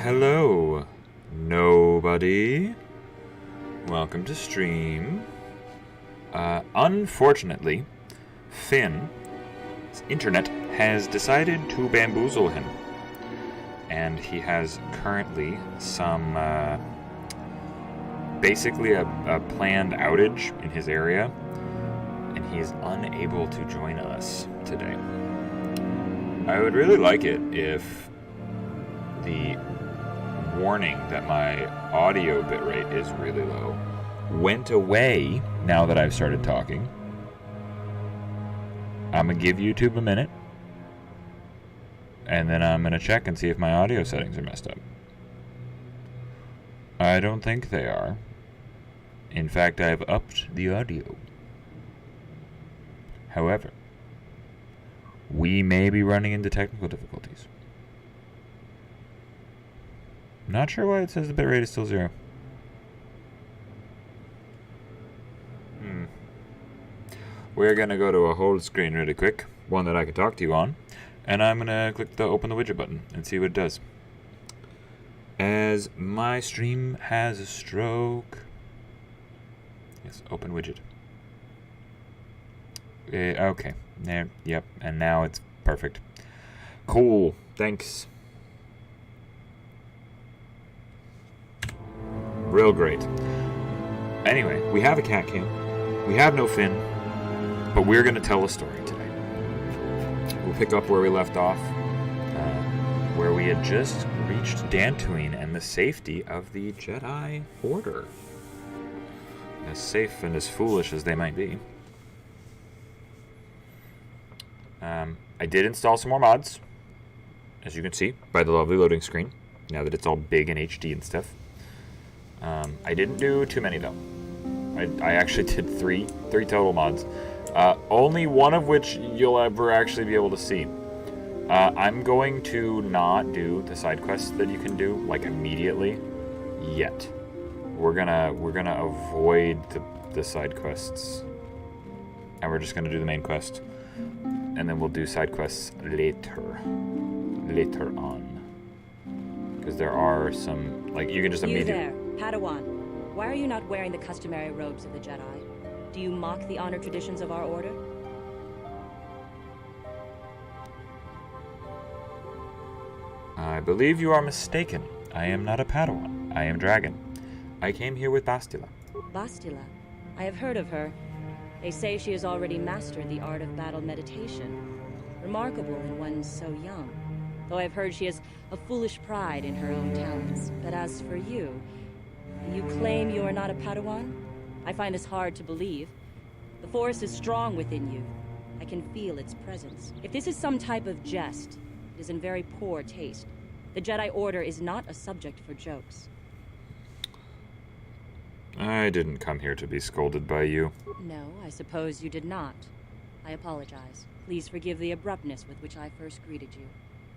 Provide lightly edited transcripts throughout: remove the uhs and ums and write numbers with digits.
Hello, nobody. Welcome to stream. Unfortunately, Finn's internet has decided to bamboozle him. And he has currently some, basically a planned outage in his area. And he is unable to join us today. I would really like it if the warning that my audio bitrate is really low went away now that I've started talking. I'm going to give YouTube a minute, and then I'm going to check and see if my audio settings are messed up. I don't think they are. In fact, I've upped the audio. However, we may be running into technical difficulties. Not sure why it says the bitrate is still 0. We're going to go to a hold screen really quick, one that I can talk to you on, and I'm going to click the open the widget button and see what it does. As my stream has a stroke. Yes, open widget. Okay, there, yep, and now it's perfect. Cool, thanks. Real great. Anyway, we have a cat cam. We have no Finn, but we're going to tell a story today. We'll pick up where we left off, where we had just reached Dantooine and the safety of the Jedi Order. As safe and as foolish as they might be. I did install some more mods, as you can see by the lovely loading screen, now that it's all big and HD and stuff. I didn't do too many though. I actually did three total mods. Only one of which you'll ever actually be able to see. I'm going to not do the side quests that you can do like immediately yet. We're gonna avoid the side quests, and we're just gonna do the main quest, and then we'll do side quests later on, because there are some, like, you can just immediately. You there, Padawan. Why are you not wearing the customary robes of the Jedi? Do you mock the honor traditions of our order? I believe you are mistaken. I am not a Padawan. I am Dragon. I came here with Bastila. Bastila? I have heard of her. They say she has already mastered the art of battle meditation. Remarkable in one so young. Though I've heard she has a foolish pride in her own talents. But as for you, you claim you are not a Padawan? I find this hard to believe. The Force is strong within you. I can feel its presence. If this is some type of jest, it is in very poor taste. The Jedi Order is not a subject for jokes. I didn't come here to be scolded by you. No, I suppose you did not. I apologize. Please forgive the abruptness with which I first greeted you.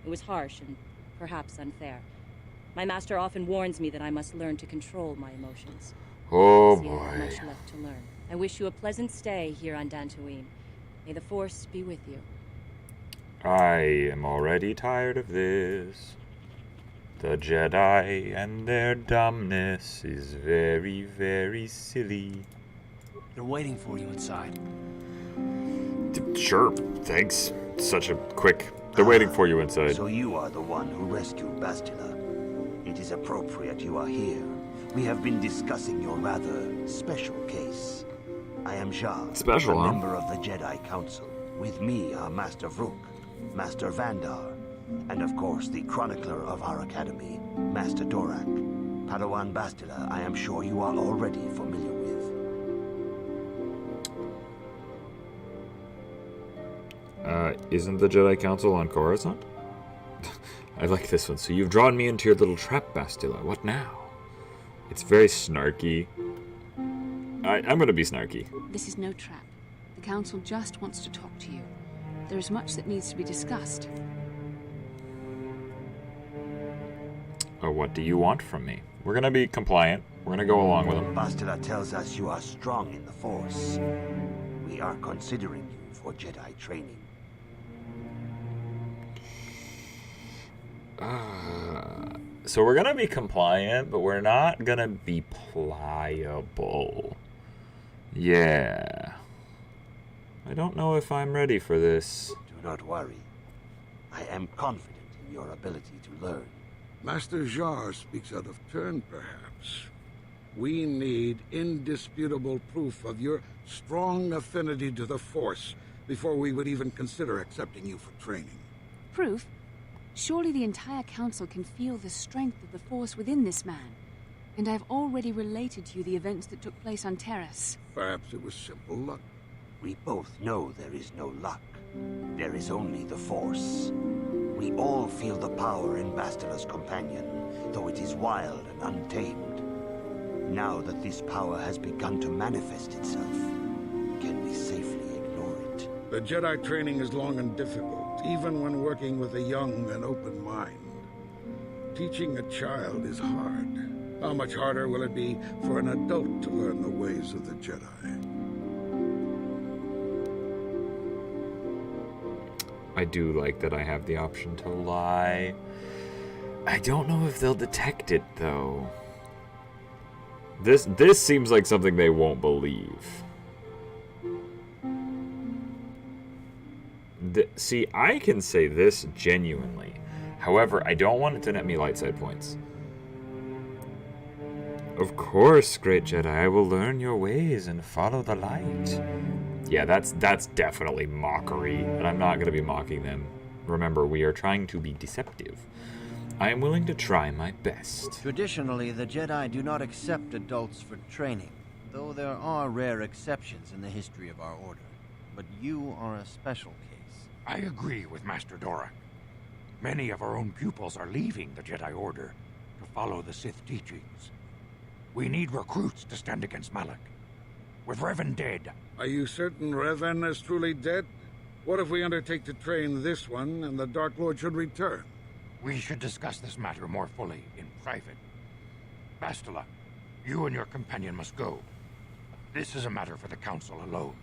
It was harsh and perhaps unfair. My master often warns me that I must learn to control my emotions. Oh See, I have boy. much left to learn. I wish you a pleasant stay here on Dantooine. May the Force be with you. I am already tired of this. The Jedi and their dumbness is very, very silly. They're waiting for you inside. Sure, thanks. Such a quick... They're waiting for you inside. So you are the one who rescued Bastila. It is appropriate you are here. We have been discussing your rather special case. I am Jar, Special, a huh? member of the Jedi Council. With me are Master Vrook, Master Vandar, and of course the chronicler of our academy, Master Dorak. Padawan Bastila, I am sure you are already familiar with. Isn't the Jedi Council on Coruscant? I like this one. So you've drawn me into your little trap, Bastila. What now? It's very snarky. I'm gonna be snarky. This is no trap. The Council just wants to talk to you. There is much that needs to be discussed. What do you want from me? We're gonna be compliant. We're gonna go along with them. Bastila tells us you are strong in the Force. We are considering you for Jedi training. So we're gonna be compliant, but we're not gonna be pliable. Yeah. I don't know if I'm ready for this. Do not worry. I am confident in your ability to learn. Master Jar speaks out of turn, perhaps. We need indisputable proof of your strong affinity to the Force before we would even consider accepting you for training. Proof? Surely the entire council can feel the strength of the Force within this man. And I've already related to you the events that took place on Terrace. Perhaps it was simple luck. We both know there is no luck. There is only the Force. We all feel the power in Bastila's companion, though it is wild and untamed. Now that this power has begun to manifest itself, can we safely ignore it? The Jedi training is long and difficult, even when working with a young and open mind. Teaching a child is hard. How much harder will it be for an adult to learn the ways of the Jedi? I do like that I have the option to lie. I don't know if they'll detect it, though. This seems like something they won't believe. See, I can say this genuinely. However, I don't want it to net me light side points. Of course, great Jedi, I will learn your ways and follow the light. Yeah, that's definitely mockery, and I'm not going to be mocking them. Remember, we are trying to be deceptive. I am willing to try my best. Traditionally, the Jedi do not accept adults for training, though there are rare exceptions in the history of our order. But you are a special case. I agree with Master Dorak. Many of our own pupils are leaving the Jedi Order to follow the Sith teachings. We need recruits to stand against Malak. With Revan dead... Are you certain Revan is truly dead? What if we undertake to train this one and the Dark Lord should return? We should discuss this matter more fully in private. Bastila, you and your companion must go. This is a matter for the Council alone.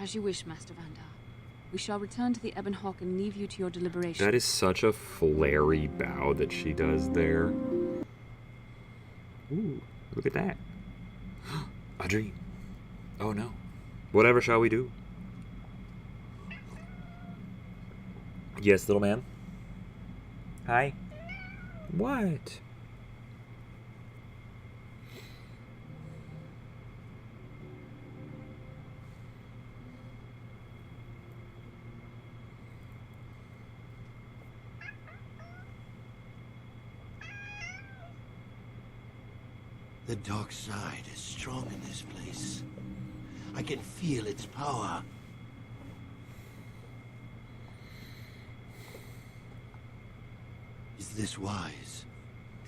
As you wish, Master Vandar. We shall return to the Ebon Hawk and leave you to your deliberations. That is such a flary bow that she does there. Ooh, look at that. A dream. Oh no. Whatever shall we do? Yes, little man. Hi. What? The dark side is strong in this place. I can feel its power. Is this wise?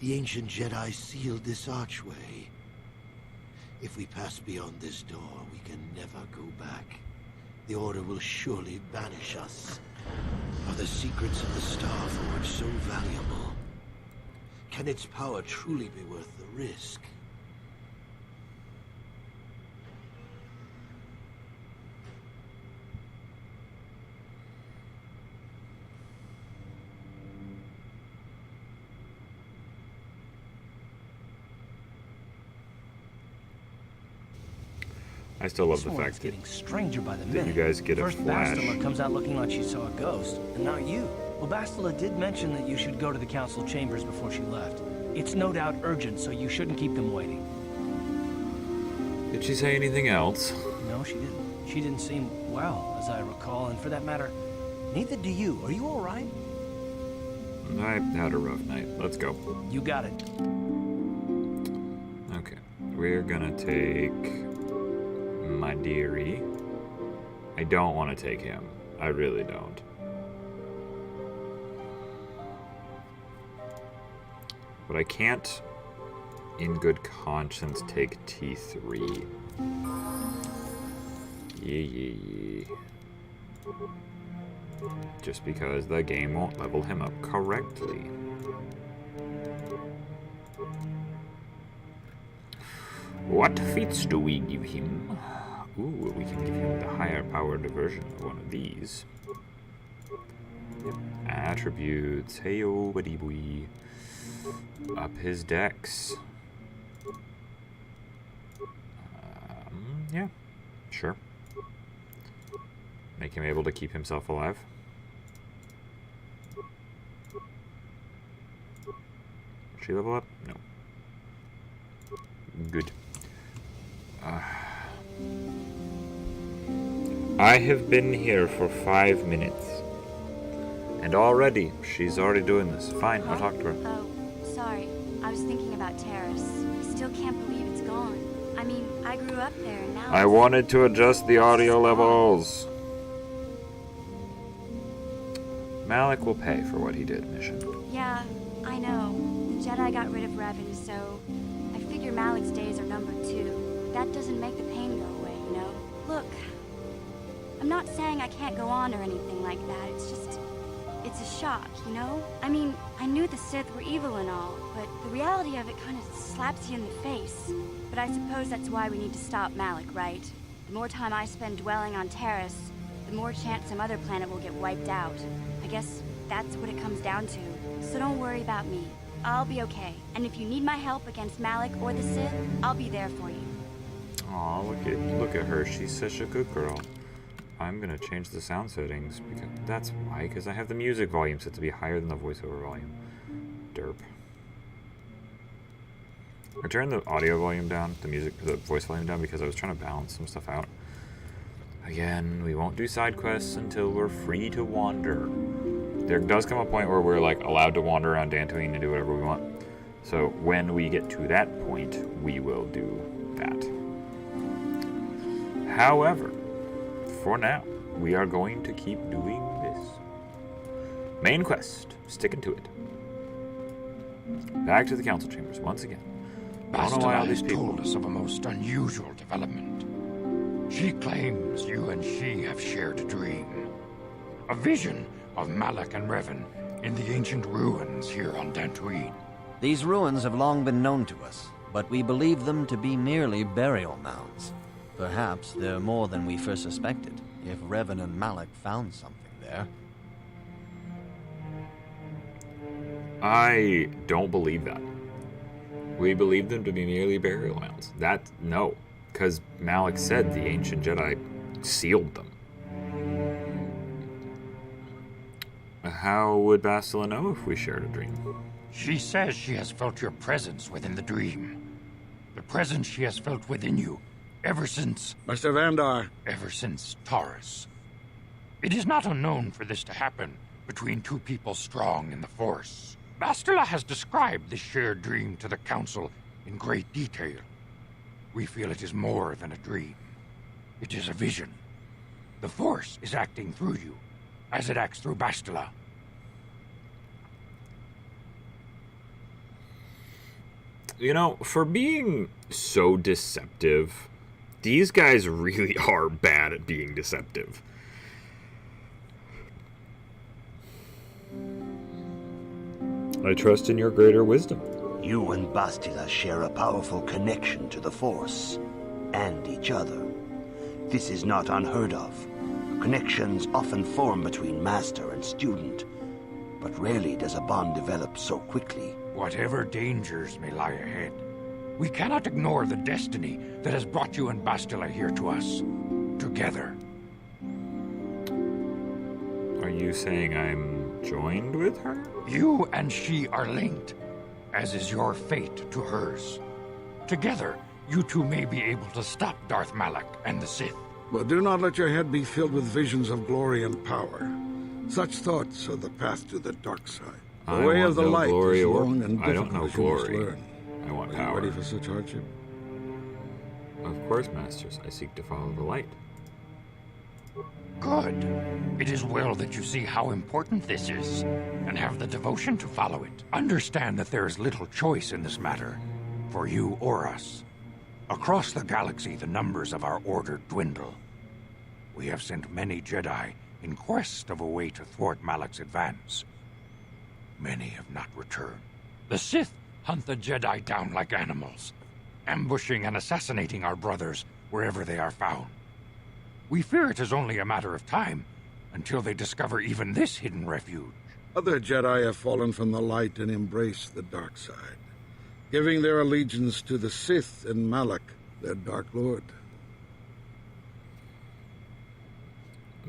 The ancient Jedi sealed this archway. If we pass beyond this door, we can never go back. The Order will surely banish us. Are the secrets of the Star Forge so valuable? Can its power truly be worth the risk? I still love This the one's fact that getting stranger by the you minute. guys get a First flash. Bastila comes out looking like she saw a ghost, and now you. Well, Bastila did mention that you should go to the council chambers before she left. It's no doubt urgent, so you shouldn't keep them waiting. Did she say anything else? No, she didn't. She didn't seem well, as I recall, and for that matter, neither do you. Are you all right? I had a rough night. Let's go. You got it. Okay. We're gonna take my dearie. I don't want to take him. I really don't. But I can't, in good conscience, take T3. Yeah. Just because the game won't level him up correctly. What feats do we give him? Ooh, we can give him the higher powered version of one of these. Yep. Attributes. Hey, oh, buddy boy. up his dex. Yeah, sure. Make him able to keep himself alive. Did she level up? No. Good. I have been here for 5 minutes. And already, she's already doing this. Fine, I'll talk to her. Oh, sorry. I was thinking about Terrace. I still can't believe it's gone. I mean, I grew up there and now I wanted to adjust the audio levels. Malik will pay for what he did, Mission. Yeah, I know. The Jedi got rid of Revan, so I figure Malik's days are numbered too. That doesn't make the pain go away, you know? Look, I'm not saying I can't go on or anything like that. It's just, it's a shock, you know? I mean, I knew the Sith were evil and all, but the reality of it kind of slaps you in the face. But I suppose that's why we need to stop Malik, right? The more time I spend dwelling on Terrace, the more chance some other planet will get wiped out. I guess that's what it comes down to. So don't worry about me. I'll be okay. And if you need my help against Malik or the Sith, I'll be there for you. Aw, look at her. She's such a good girl. I'm gonna change the sound settings because that's why, because I have the music volume set to be higher than the voiceover volume. Derp. I turned the audio volume down, the voice volume down, because I was trying to balance some stuff out. Again, we won't do side quests until we're free to wander. There does come a point where we're like allowed to wander around Dantooine and do whatever we want. So when we get to that point, we will do that. However, for now, we are going to keep doing this. Main quest, sticking to it. Back to the council chambers once again. Bastila has told us of a most unusual development. She claims you and she have shared a dream. A vision of Malak and Revan in the ancient ruins here on Dantooine. These ruins have long been known to us, but we believe them to be merely burial mounds. Perhaps they're more than we first suspected, if Revan and Malak found something there. I don't believe that. We believe them to be merely burial mounds. No, because Malik said the ancient Jedi sealed them. How would Bastila know if we shared a dream? She says she has felt your presence within the dream. The presence she has felt within you ever since... Master Vandar. Ever since Taurus. It is not unknown for this to happen between two people strong in the Force. Bastila has described this shared dream to the Council in great detail. We feel it is more than a dream. It is a vision. The Force is acting through you, as it acts through Bastila. You know, for being so deceptive, these guys really are bad at being deceptive. I trust in your greater wisdom. You and Bastila share a powerful connection to the Force, and each other. This is not unheard of. Connections often form between master and student, but rarely does a bond develop so quickly. Whatever dangers may lie ahead, we cannot ignore the destiny that has brought you and Bastila here to us, together. Are you saying I'm joined with her? You and she are linked, as is your fate to hers. Together, you two may be able to stop Darth Malak and the Sith. But do not let your head be filled with visions of glory and power. Such thoughts are the path to the dark side. The way of the light is long and difficult. I don't know as you must glory. learn. I want Are power. you ready for such hardship? Of course, masters. I seek to follow the light. Good. It is well that you see how important this is, and have the devotion to follow it. Understand that there is little choice in this matter, for you or us. Across the galaxy, the numbers of our order dwindle. We have sent many Jedi in quest of a way to thwart Malak's advance. Many have not returned. The Sith hunt the Jedi down like animals, ambushing and assassinating our brothers wherever they are found. We fear it is only a matter of time until they discover even this hidden refuge. Other Jedi have fallen from the light and embraced the dark side, giving their allegiance to the Sith and Malak, their Dark Lord.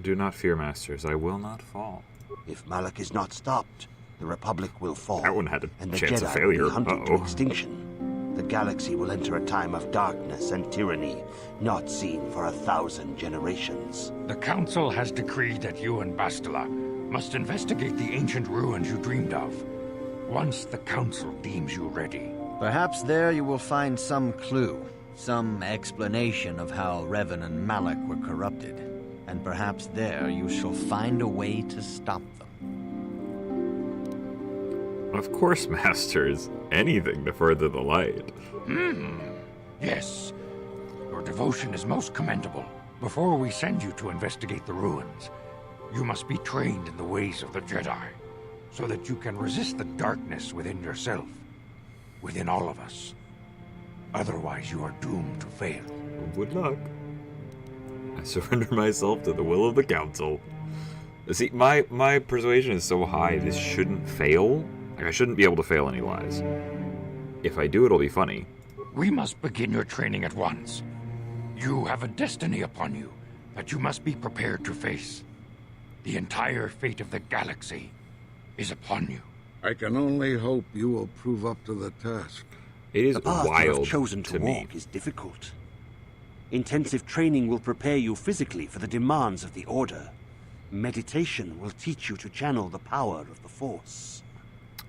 Do not fear, Masters. I will not fall. If Malak is not stopped, the Republic will fall. That one had a and the chance Jedi of failure. will be hunted to Uh-oh. extinction. The galaxy will enter a time of darkness and tyranny, not seen for 1,000 generations. The Council has decreed that you and Bastila must investigate the ancient ruins you dreamed of, once the Council deems you ready. Perhaps there you will find some clue, some explanation of how Revan and Malak were corrupted. And perhaps there you shall find a way to stop them. Of course, Masters. Anything to further the light. Yes. Your devotion is most commendable. Before we send you to investigate the ruins, you must be trained in the ways of the Jedi, so that you can resist the darkness within yourself, within all of us. Otherwise, you are doomed to fail. Good luck. I surrender myself to the will of the Council. See, my persuasion is so high, this shouldn't fail. Like, I shouldn't be able to fail any lies. If I do, it'll be funny. We must begin your training at once. You have a destiny upon you that you must be prepared to face. The entire fate of the galaxy is upon you. I can only hope you will prove up to the task. It is The path you wild have chosen to me. walk is difficult. Intensive training will prepare you physically for the demands of the Order. Meditation will teach you to channel the power of the Force.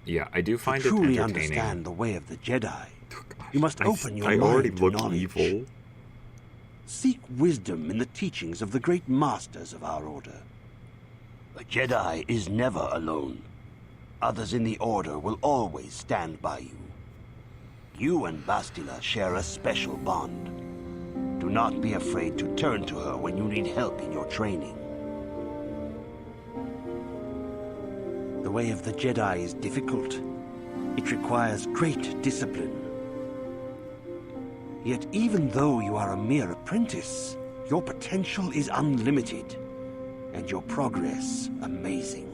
Yeah, I do find to it truly entertaining. understand the way of the Jedi, Oh, gosh, you must open your I mind already to look knowledge. evil. Seek wisdom in the teachings of the great masters of our Order. A Jedi is never alone. Others in the Order will always stand by you. You and Bastila share a special bond. Do not be afraid to turn to her when you need help in your training. The way of the Jedi is difficult. It requires great discipline. Yet even though you are a mere apprentice, your potential is unlimited, and your progress amazing.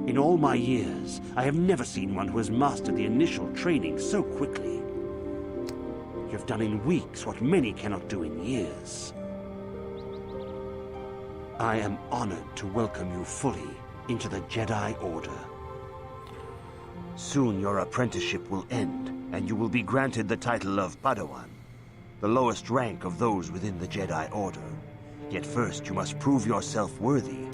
In all my years, I have never seen one who has mastered the initial training so quickly. You have done in weeks what many cannot do in years. I am honored to welcome you fully into the Jedi Order. Soon your apprenticeship will end, and you will be granted the title of Padawan, the lowest rank of those within the Jedi Order. Yet first you must prove yourself worthy.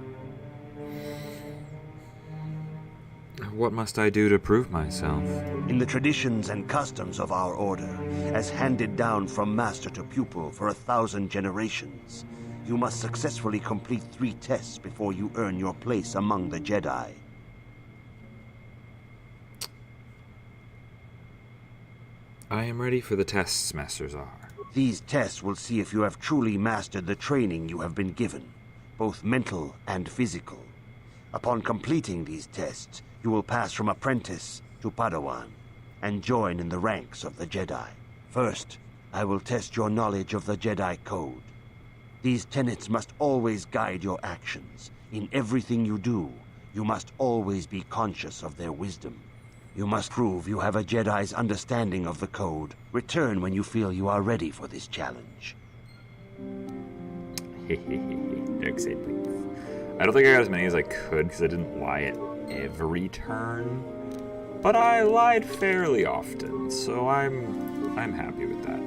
What must I do to prove myself? In the traditions and customs of our Order, as handed down from master to pupil for 1,000 generations, you must successfully complete 3 tests before you earn your place among the Jedi. I am ready for the tests, Master Zahar. These tests will see if you have truly mastered the training you have been given, both mental and physical. Upon completing these tests, you will pass from apprentice to Padawan and join in the ranks of the Jedi. First, I will test your knowledge of the Jedi Code. These tenets must always guide your actions. In everything you do, you must always be conscious of their wisdom. You must prove you have a Jedi's understanding of the Code. Return when you feel you are ready for this challenge. Darkseid, please. I don't think I got as many as I could because I didn't lie at every turn, but I lied fairly often, so I'm happy with that.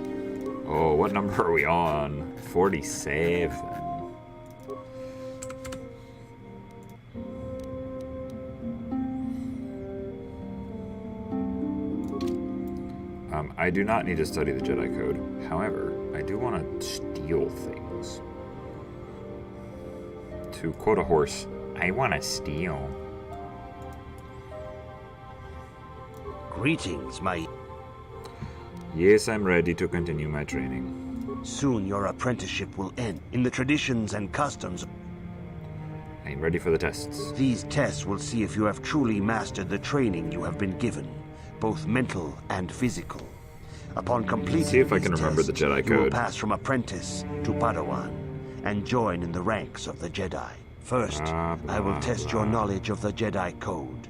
Oh, what number are we on? 47. I do not need to study the Jedi Code. However, I do want to steal things. To quote a horse, I want to steal. Greetings, my... Yes, I'm ready to continue my training. Soon your apprenticeship will end. In the traditions and customs... I'm ready for the tests. These tests will see if you have truly mastered the training you have been given, both mental and physical. Upon completing See if I can these remember the tests, Jedi you will Code. pass from apprentice to Padawan and join in the ranks of the Jedi. First, I will test your knowledge of the Jedi Code.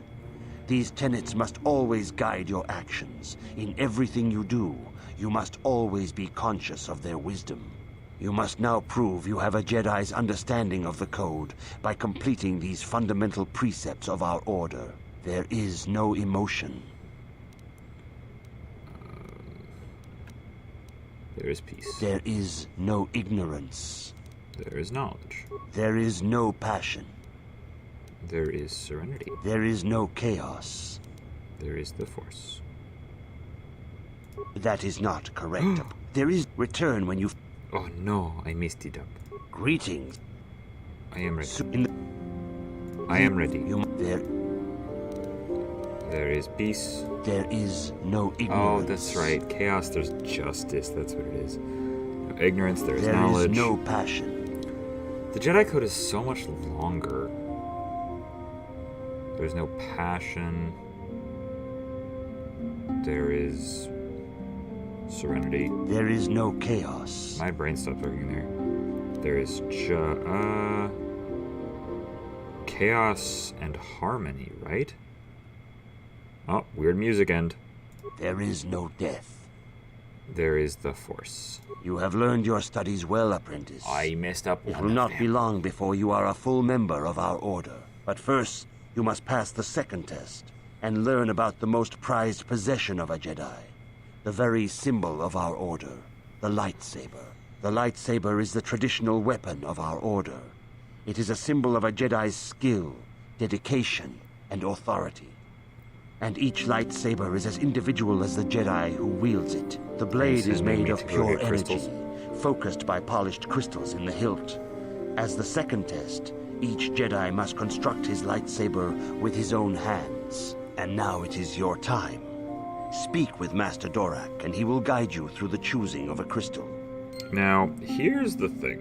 These tenets must always guide your actions. In everything you do, you must always be conscious of their wisdom. You must now prove you have a Jedi's understanding of the Code by completing these fundamental precepts of our order. There is no emotion. There is peace. There is no ignorance. There is knowledge. There is no passion. There is serenity. There is no chaos. There is the Force. That is not correct. There is return when you... Oh no, I messed it up. Greetings. I am ready. I am ready. There is peace. There is no ignorance. Oh, that's right. Chaos, there's justice. That's what it is. No ignorance, there is There knowledge. is no passion. The Jedi Code is so much longer. There's no passion. There is serenity. There is no chaos. My brain stopped working there. There is chaos and harmony, right? Oh, weird music end. There is no death. There is the Force. You have learned your studies well, apprentice. I messed up It one will of not them. be long before you are a full member of our order. But first, you must pass the second test and learn about the most prized possession of a Jedi. The very symbol of our order, the lightsaber. The lightsaber is the traditional weapon of our order. It is a symbol of a Jedi's skill, dedication, and authority. And each lightsaber is as individual as the Jedi who wields it. The blade is made of pure energy, focused by polished crystals in the hilt. As the second test, each Jedi must construct his lightsaber with his own hands. And now it is your time. Speak with Master Dorak, and he will guide you through the choosing of a crystal. Now, here's the thing.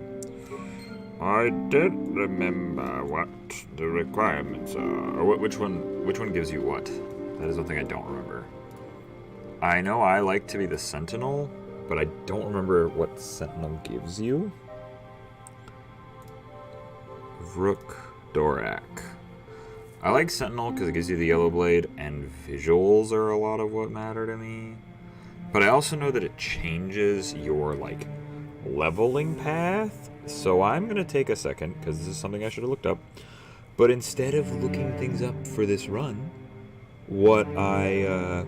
I don't remember what the requirements are. Or which one gives you what? That is one thing I don't remember. I know I like to be the Sentinel, but I don't remember what Sentinel gives you. Rook Dorak. I like Sentinel because it gives you the yellow blade, and visuals are a lot of what matter to me. But I also know that it changes your, like, leveling path. So I'm going to take a second, because this is something I should have looked up. But instead of looking things up for this run, what I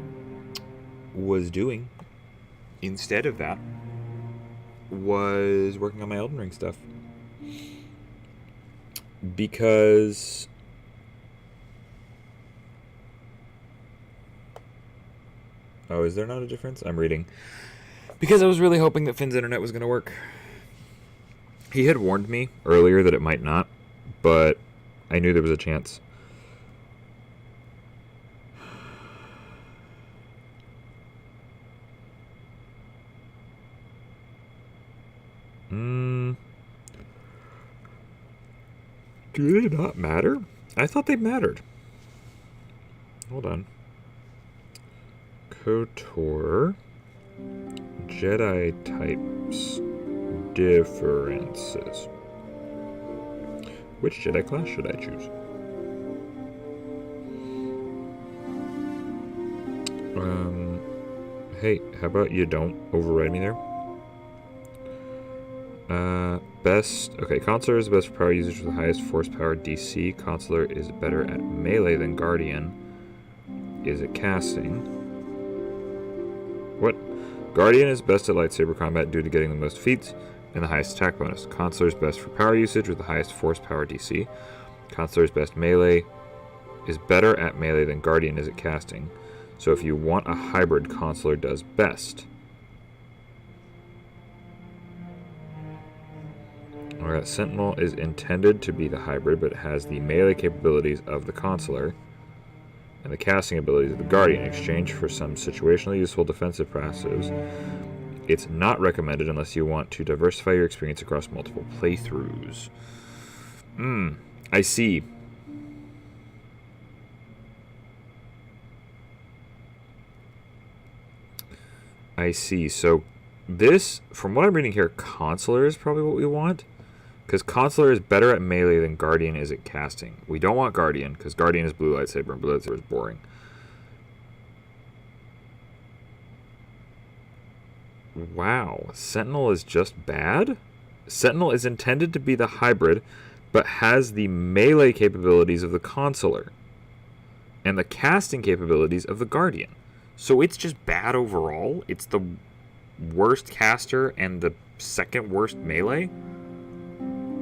was doing instead of that was working on my Elden Ring stuff. Because oh, is there not a difference? I'm reading. Because I was really hoping that Finn's internet was going to work. He had warned me earlier that it might not, but I knew there was a chance. Do they not matter? I thought they mattered. Hold on. KOTOR. Jedi types. Differences. Which Jedi class should I choose? Hey, how about you don't override me there? Best... Okay, Consular is the best for power usage with the highest force power DC. Consular is better at melee than Guardian is at casting. What? Guardian is best at lightsaber combat due to getting the most feats and the highest attack bonus. Consular is best for power usage with the highest force power DC. Consular is best melee is better at melee than Guardian is at casting. So if you want a hybrid, Consular does best. Alright, Sentinel is intended to be the hybrid, but has the melee capabilities of the Consular and the casting abilities of the Guardian in exchange for some situationally useful defensive passives. It's not recommended unless you want to diversify your experience across multiple playthroughs. I see. I see. So this, from what I'm reading here, Consular is probably what we want. Because Consular is better at melee than Guardian is at casting. We don't want Guardian, because Guardian is blue lightsaber, and blue lightsaber is boring. Wow. Sentinel is just bad? Sentinel is intended to be the hybrid, but has the melee capabilities of the Consular and the casting capabilities of the Guardian. So it's just bad overall? It's the worst caster and the second worst melee?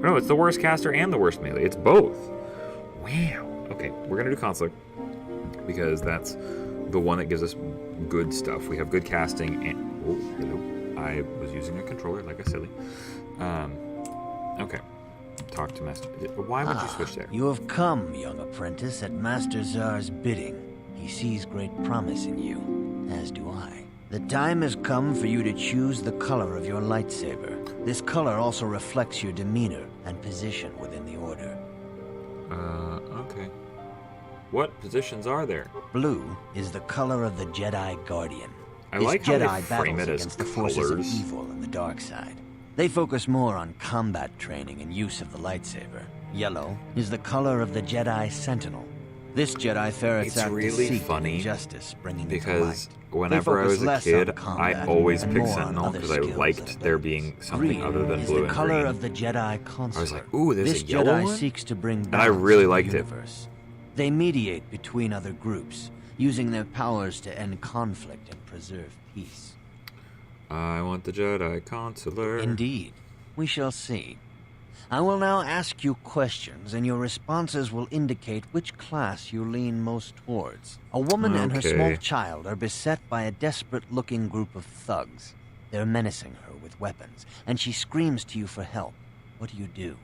No, it's the worst caster and the worst melee. It's both. Wow. Okay, we're going to do Consular because that's the one that gives us good stuff. We have good casting and... Oh, hello. I was using a controller like a silly. Okay. Talk to Master... Why would you switch there? You have come, young apprentice, at Master Zar's bidding. He sees great promise in you, as do I. The time has come for you to choose the color of your lightsaber. This color also reflects your demeanor and position within the Order. Okay. What positions are there? Blue is the color of the Jedi Guardian. I This like how they Jedi frame battles it as against the forces of colors. evil and the dark side. They focus more on combat training and use of the lightsaber. Yellow is the color of the Jedi Sentinel. This Jedi ferrets It's out really deceit funny and injustice, bringing it to because light. whenever I They was a focus less kid, on combat I always and picked more on Sentinel other because I skills and liked there being something Green other than is blue the and color green. of the Jedi Consular. I was like, ooh, there's this a yellow Jedi one? seeks to bring And I balance really to the liked it. universe. They mediate between other groups, using their powers to end conflict and preserve peace. I want the Jedi Consular. Indeed. We shall see. I will now ask you questions, and your responses will indicate which class you lean most towards. A woman and her small Okay. child are beset by a desperate-looking group of thugs. They're menacing her with weapons, and she screams to you for help. What do you do?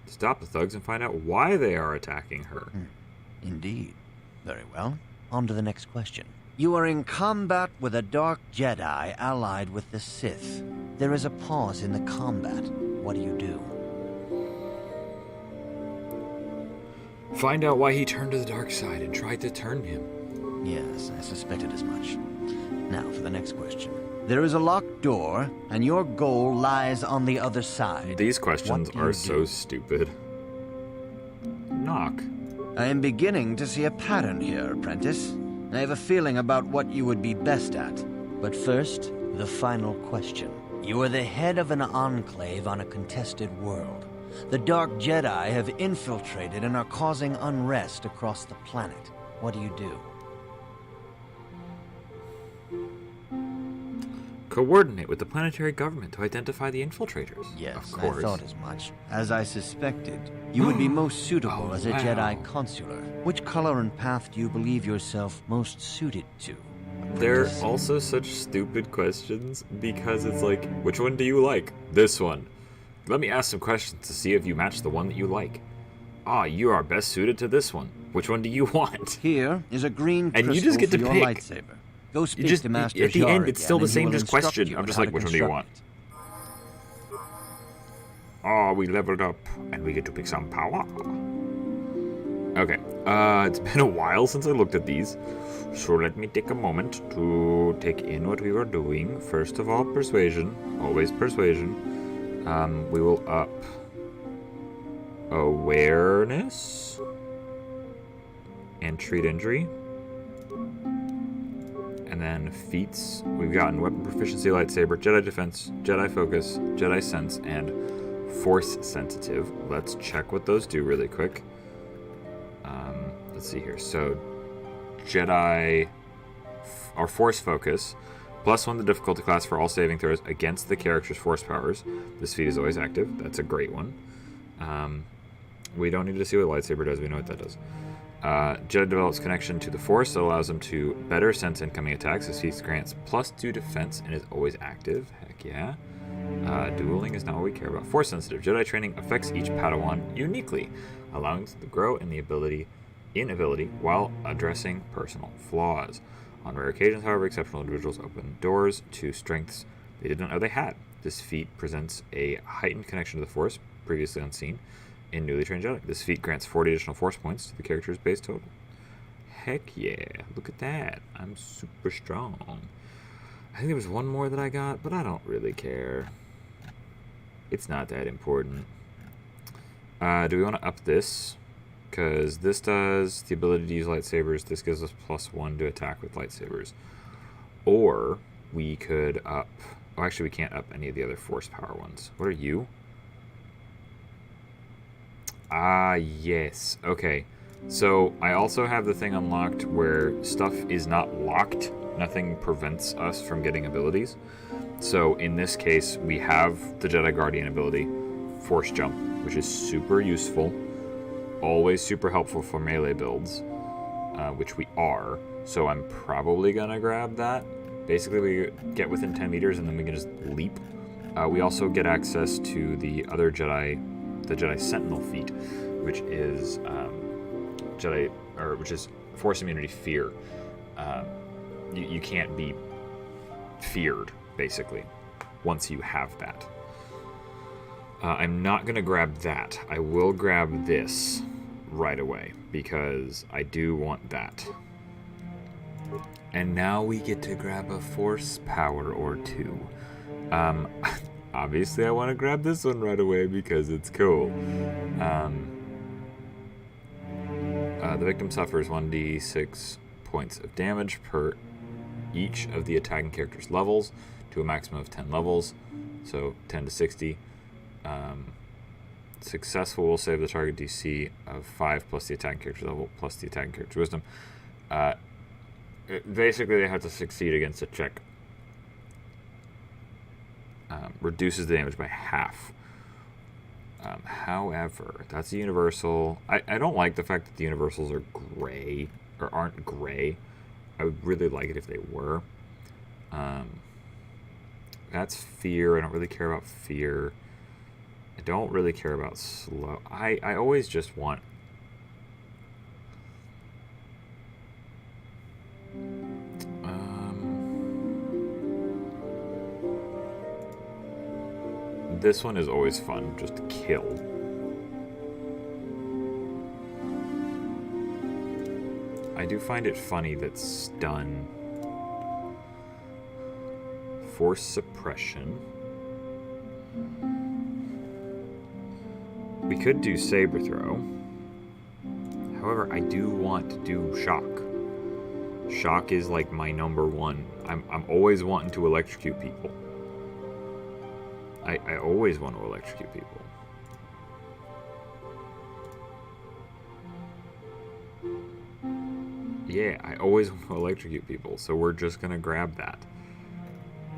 Stop the thugs and find out why they are attacking her. Indeed. Very well. On to the next question. You are in combat with a dark Jedi allied with the Sith. There is a pause in the combat. What do you do? Find out why he turned to the dark side and tried to turn him. Yes, I suspected as much. Now for the next question. There is a locked door, and your goal lies on the other side. These questions What do you are do? so stupid. Knock. I am beginning to see a pattern here, apprentice. I have a feeling about what you would be best at. But first, the final question. You are the head of an enclave on a contested world. The Dark Jedi have infiltrated and are causing unrest across the planet. What do you do? Coordinate with the planetary government to identify the infiltrators. Yes, of course. I thought as much. As I suspected, you would be most suitable Oh, as a wow. Jedi Consular. Which color and path do you believe yourself most suited to? They're Apprentice? also such stupid questions because it's like, which one do you like? This one. Let me ask some questions to see if you match the one that you like. Ah, you are best suited to this one. Which one do you want? Here is a green And crystal you just get for to your pick. lightsaber. Go speak just- to Master at the Jar end, it's still again, the and he same will just instruct question. you I'm on just how like, to which one do you construct want? it. Oh, we leveled up and we get to pick some power. Okay, it's been a while since I looked at these, so let me take a moment to take in what we were doing. First of all, persuasion, always persuasion. We will up awareness and treat injury. And then feats, we've gotten weapon proficiency, lightsaber, Jedi defense, Jedi focus, Jedi sense, and force sensitive. Let's check what those do really quick. Let's see here. So, Jedi, or force focus, +1 the difficulty class for all saving throws against the character's force powers. This feat is always active. That's a great one. We don't need to see what lightsaber does. We know what that does. Jedi develops connection to the Force that allows him to better sense incoming attacks. This feat grants +2 defense and is always active. Heck yeah. Dueling is not what we care about. Force sensitive. Jedi training affects each Padawan uniquely, allowing them to grow in ability while addressing personal flaws. On rare occasions, however, exceptional individuals open doors to strengths they did not know they had. This feat presents a heightened connection to the Force, previously unseen in newly trained Jedi. This feat grants 40 additional Force points to the character's base total. Heck yeah, look at that. I'm super strong. I think there was one more that I got, but I don't really care. It's not that important. Do we want to up this? Because this does the ability to use lightsabers. This gives us +1 to attack with lightsabers. Or we could up... Oh, actually, we can't up any of the other force power ones. What are you? Ah, yes. Okay. So I also have the thing unlocked where stuff is not locked. Nothing prevents us from getting abilities. So in this case, we have the Jedi Guardian ability, Force Jump, which is super useful. Always super helpful for melee builds, which we are. So I'm probably going to grab that. Basically, we get within 10 meters and then we can just leap. We also get access to the other Jedi, the Jedi Sentinel feat, which is which is Force Immunity Fear. You can't be feared, basically, once you have that. I'm not going to grab that. I will grab this right away, because I do want that. And now we get to grab a force power or two. Obviously, I want to grab this one right away because it's cool. The victim suffers 1d6 points of damage per each of the attacking character's levels to a maximum of 10 levels, so 10 to 60. Successful will save the target DC of 5 plus the attacking character's level plus the attacking character's wisdom. Basically, they have to succeed against a check. Reduces the damage by half. However, that's a universal. I don't like the fact that the universals are gray, or aren't gray. I would really like it if they were. That's fear. I don't really care about fear. I don't really care about slow. I always just want... This one is always fun, just to kill. I do find it funny that stun, force suppression. We could do saber throw. However, I do want to do shock. Shock is like my #1. I'm always wanting to electrocute people. I always want to electrocute people. Yeah, I always want to electrocute people, so we're just going to grab that.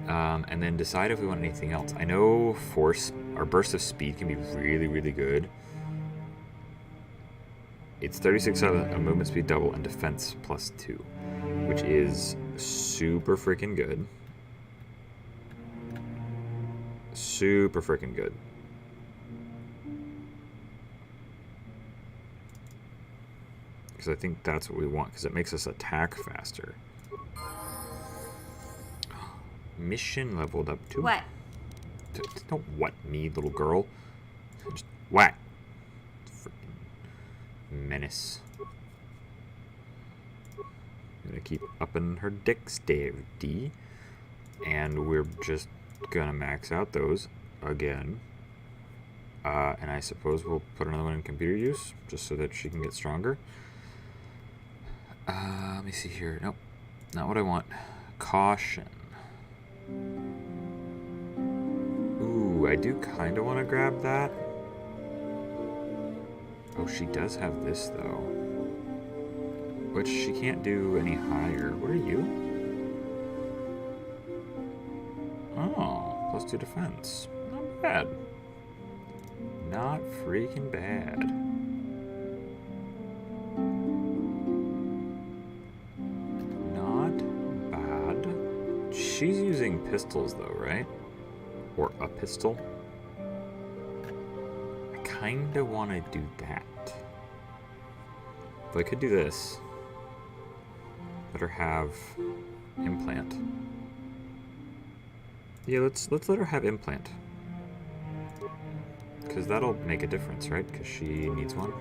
And then decide if we want anything else. I know force, or burst of speed can be really, really good. It's 36 of a movement speed double and defense +2, which is super freaking good. Super freaking good. Because I think that's what we want, because it makes us attack faster. Mission leveled up too. What? Don't what me, little girl. Just whack. Freaking menace. I'm gonna keep upping her dexterity. And we're just gonna max out those again. And I suppose we'll put another one in computer use, just so that she can get stronger. Let me see here. Nope, not what I want. Caution. Ooh, I do kind of want to grab that. Oh, she does have this, though. Which she can't do any higher. What are you? Oh, +2 defense. Not bad. Not freaking bad. Not bad. She's using pistols though, right? Or a pistol? I kinda wanna do that. But I could do this. Let her have implant. Yeah, let's let her have implant. Because that'll make a difference, right? Because she needs one.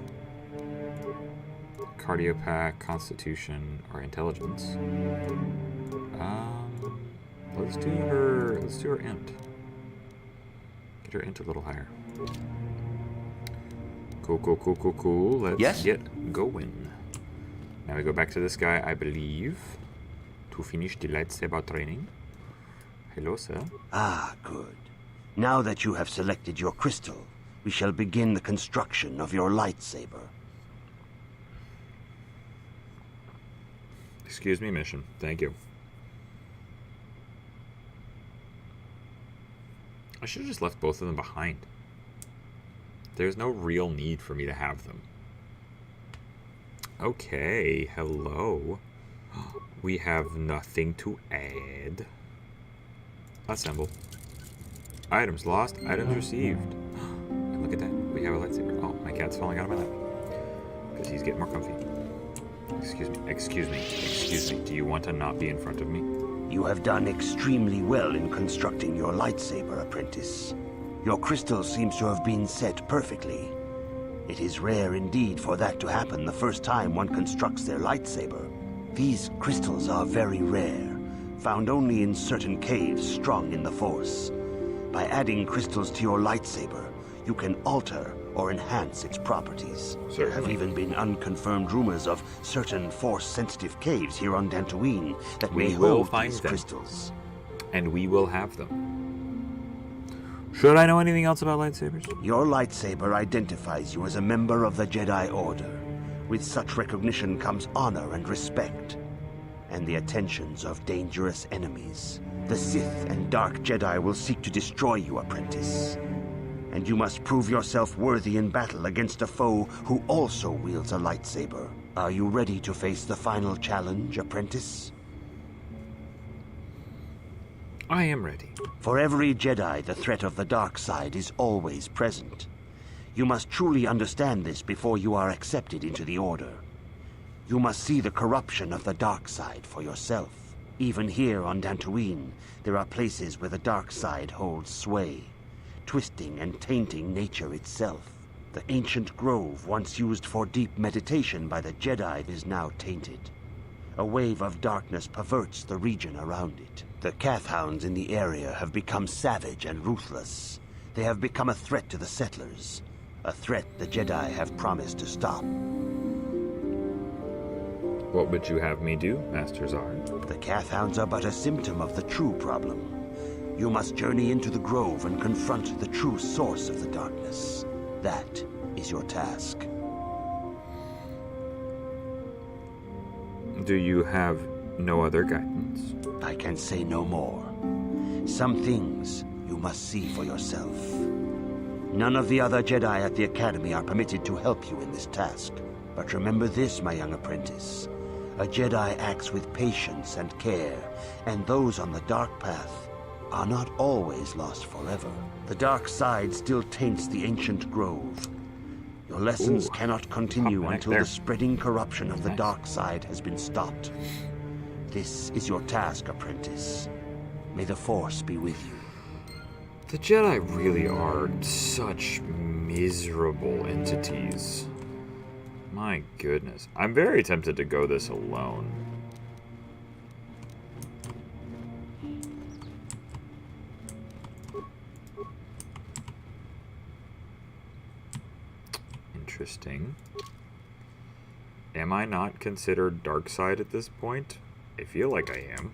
Cardio pack, constitution, or intelligence. let's do her int. Get her int a little higher. Cool. Let's get going. Now we go back to this guy, I believe, to finish the lightsaber training. Hello, sir. Ah, good. Now that you have selected your crystal, we shall begin the construction of your lightsaber. Excuse me, mission. Thank you. I should have just left both of them behind. There's no real need for me to have them. Okay, hello. We have nothing to add. Assemble. Items lost, items received. And look at that, we have a lightsaber. Oh, my cat's falling out of my lap. Because he's getting more comfy. Excuse me. Do you want to not be in front of me? You have done extremely well in constructing your lightsaber, apprentice. Your crystal seems to have been set perfectly. It is rare indeed for that to happen the first time one constructs their lightsaber. These crystals are very rare, found only in certain caves strong in the Force. By adding crystals to your lightsaber, you can alter or enhance its properties. There have even been unconfirmed rumors of certain Force-sensitive caves here on Dantooine that may hold these crystals. And we will have them. Should I know anything else about lightsabers? Your lightsaber identifies you as a member of the Jedi Order. With such recognition comes honor and respect, and the attentions of dangerous enemies. The Sith and Dark Jedi will seek to destroy you, apprentice. And you must prove yourself worthy in battle against a foe who also wields a lightsaber. Are you ready to face the final challenge, apprentice? I am ready. For every Jedi, the threat of the dark side is always present. You must truly understand this before you are accepted into the Order. You must see the corruption of the dark side for yourself. Even here on Dantooine, there are places where the dark side holds sway, twisting and tainting nature itself. The ancient grove, once used for deep meditation by the Jedi, is now tainted. A wave of darkness perverts the region around it. The Kathhounds in the area have become savage and ruthless. They have become a threat to the settlers, a threat the Jedi have promised to stop. What would you have me do, Master Zard? The Kathhounds are but a symptom of the true problem. You must journey into the grove and confront the true source of the darkness. That is your task. Do you have no other guidance? I can say no more. Some things you must see for yourself. None of the other Jedi at the Academy are permitted to help you in this task. But remember this, my young apprentice. A Jedi acts with patience and care, and those on the dark path are not always lost forever. The dark side still taints the ancient grove. Your lessons cannot continue until the spreading corruption of the dark side has been stopped. This is your task, apprentice. May the Force be with you. The Jedi really are such miserable entities. My goodness. I'm very tempted to go this alone. Interesting. Am I not considered dark side at this point? I feel like I am.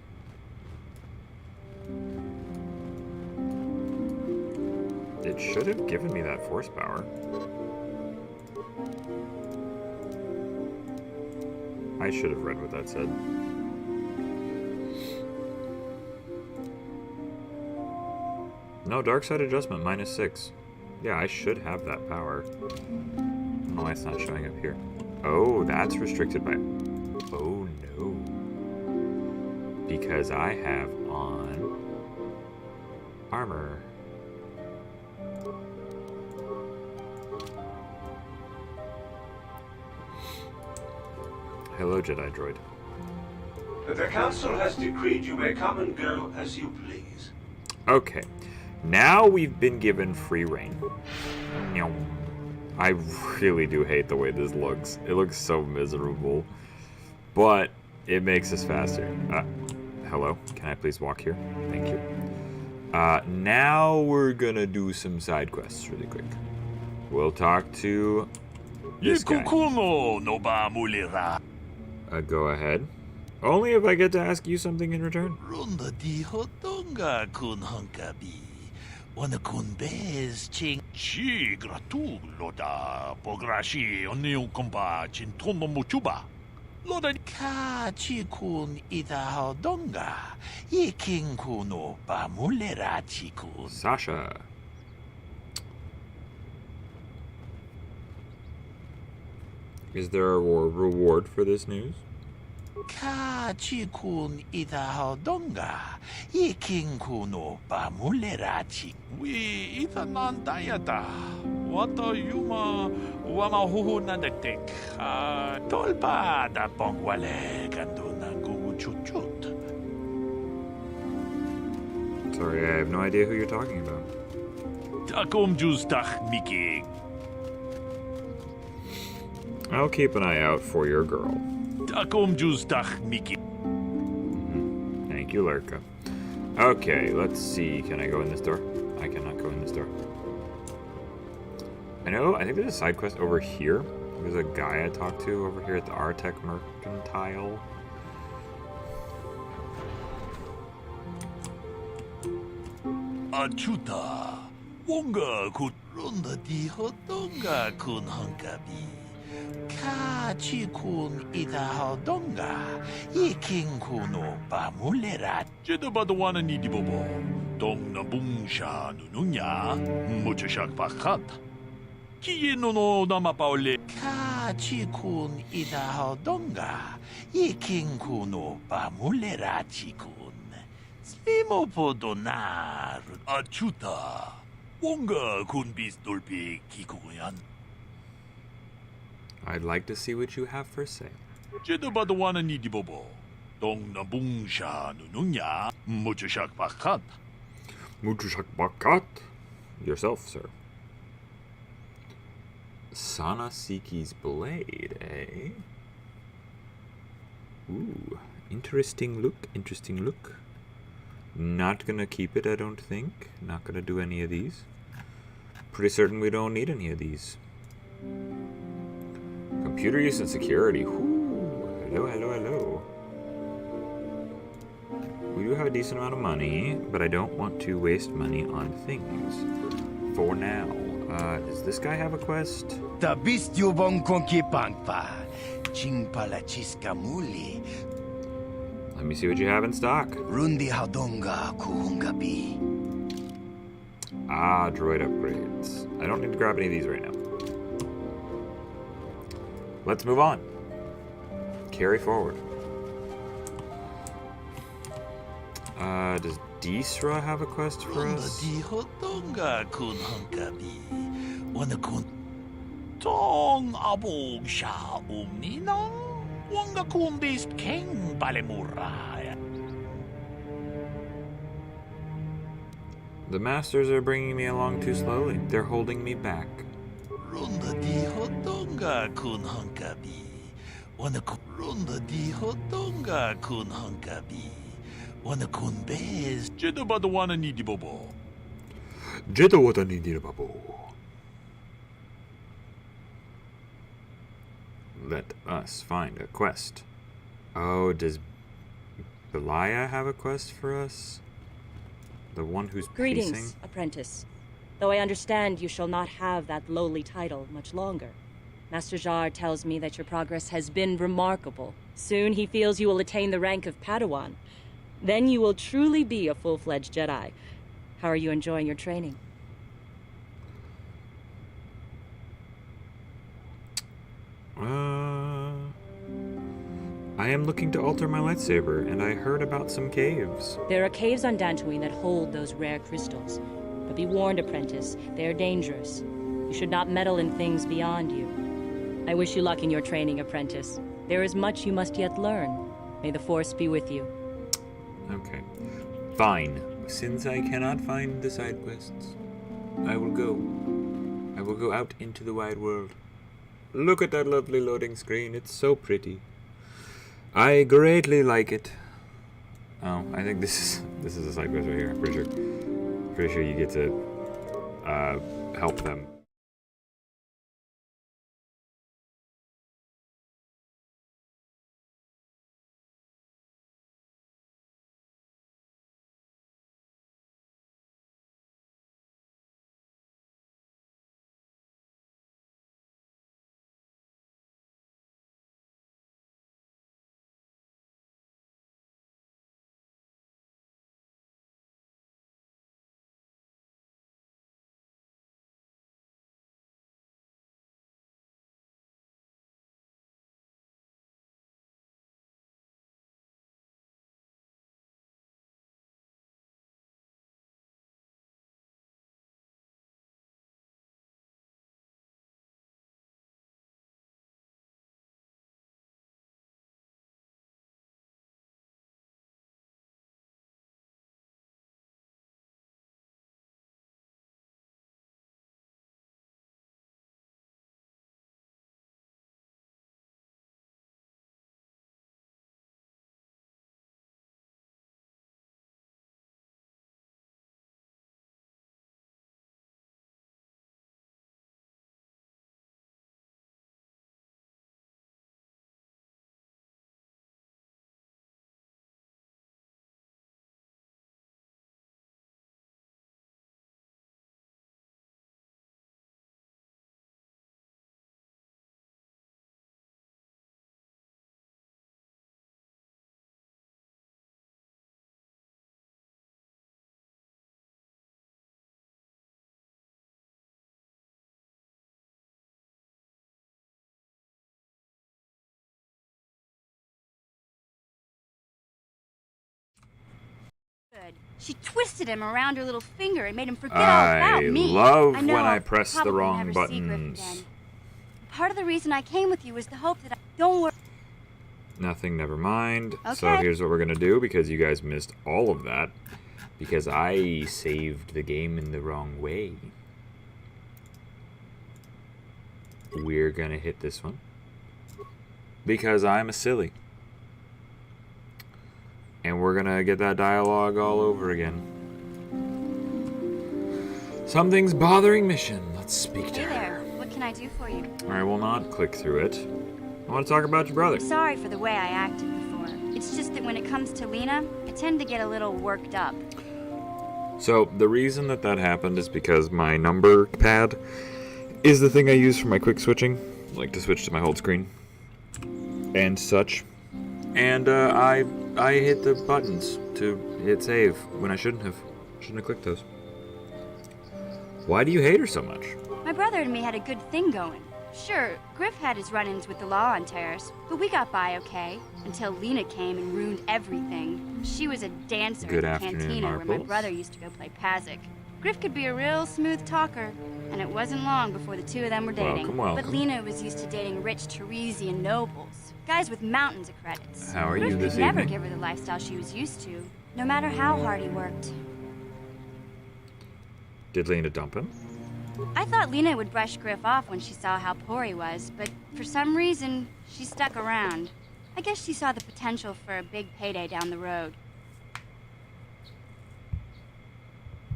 It should have given me that force power. I should have read what that said. No, dark side adjustment, -6. Yeah, I should have that power. I don't know why it's not showing up here. Oh, that's restricted by... Oh, no. Because I have on... armor. Hello, Jedi droid. The Council has decreed you may come and go as you please. Okay. Now we've been given free reign. I really do hate the way this looks. It looks so miserable. But it makes us faster. hello. Can I please walk here? Thank you. Now we're gonna do some side quests really quick. We'll talk to this guy. Go ahead. Only if I get to ask you something in return. Runda di hotonga kun hunkabi. Wana kun bez ching. Chi gratulo da pograshi oniu kompa chintomo muchuba. Loda ka chi kun ida hodonga. Iking kuno ba mulera chi kun. Sasha. Is there a reward for this news? Ka chi kun ida hodonga. Iking kuno ba mulera chi. We ita nandayata. Wata yuma wama huhu nadektek. Tolpa da pongwale ganduna gugu chut. Sorry, I have no idea who you're talking about. Takum justach miki. I'll keep an eye out for your girl. Takum justach miki. Thank you, Lurka. Okay, let's see. Can I go in this door? I cannot go in this door. I think there's a side quest over here. There's a guy I talked to over here at the Artec Mercantile. Achuta. Wonga kun runda di hodonga kun hunkabi. Ka chi kun ida hodonga. Iking kuno ba mulera. Jeda badawana ni di bobo. Dong na bungsha nununya. Muchashak pakat. Kiye no nama paule. Ka chi kun ida hodonga. Iking kuno ba mulera chi kun. Slimo podonar. Achuta. Wonga kun bis dolpi kikuyan. I'd like to see what you have for sale. Jeda badawana ni di bobo. Dong na bungsha nununya. Muchashak pakat. Muchashak bakat. Yourself, sir. Sanasiki's blade, eh? Ooh, interesting look. Not gonna keep it, I don't think. Not gonna do any of these. Pretty certain we don't need any of these. Computer use and security. Ooh, hello. We do have a decent amount of money, but I don't want to waste money on things. For now. Does this guy have a quest? The beast you bon konki pangpa. Chingpala chiska muli. Let me see what you have in stock. Rundi hadonga kuhungabi. Ah, droid upgrades. I don't need to grab any of these right now. Let's move on. Carry forward. Does Disra have a quest for us? Wana kun tong abog sha umnina. Wanga kun bist king balemuraya. The masters are bringing me along too slowly. They're holding me back. Runda di hodonga kun hunkabi. Wana kun runda di hodonga kun hunkabi. Wana kun bez. Jeda badawana ni di bobo. Jeda wata ni di bobo. Let us find a quest. Oh, does Belaya have a quest for us? The one who's Greetings, pacing? apprentice. Though I understand you shall not have that lowly title much longer. Master Jar tells me that your progress has been remarkable. Soon he feels you will attain the rank of Padawan. Then you will truly be a full-fledged Jedi. How are you enjoying your training? I am looking to alter my lightsaber, and I heard about some caves. There are caves on Dantooine that hold those rare crystals. But be warned, apprentice, they are dangerous. You should not meddle in things beyond you. I wish you luck in your training, apprentice. There is much you must yet learn. May the Force be with you. Okay. Fine. Since I cannot find the side quests, I will go. I will go out into the wide world. Look at that lovely loading screen. It's so pretty. I greatly like it. Oh, I think this is a side quest right here. I'm pretty sure you get to help them. She twisted him around her little finger and made him forget all about me. I love know when I I'll press the probably wrong never see Griff buttons. again. Part of the reason I came with you was the hope that I don't worry. Nothing, never mind. So Okay. here's what we're gonna do, because you guys missed all of that. Because I saved the game in the wrong way. We're gonna hit this one. Because I'm a silly. And we're gonna get that dialogue all over again. Something's bothering Mission. Let's speak to Hey her. there, what can I do for you? I will not click through it. I want to talk about your brother. I'm sorry for the way I acted before. It's just that when it comes to Lena, I tend to get a little worked up. So, the reason that happened is because my number pad is the thing I use for my quick switching, like to switch to my hold screen and such. And I hit the buttons to hit save when I shouldn't have clicked those. Why do you hate her so much? My brother and me had a good thing going. Sure, Griff had his run-ins with the law on Terrace, but we got by okay, until Lena came and ruined everything. She was a dancer Good in the afternoon, cantina where my Marbles. brother used to go play Pazic. Griff could be a real smooth talker, and it wasn't long before the two of them were dating. Welcome. But Lena was used to dating rich Teresian nobles, guys with mountains of credits. How are Griff you this could never evening? give her the lifestyle she was used to, no matter how hard he worked. Did Lena dump him? I thought Lena would brush Griff off when she saw how poor he was, but for some reason, she stuck around. I guess she saw the potential for a big payday down the road.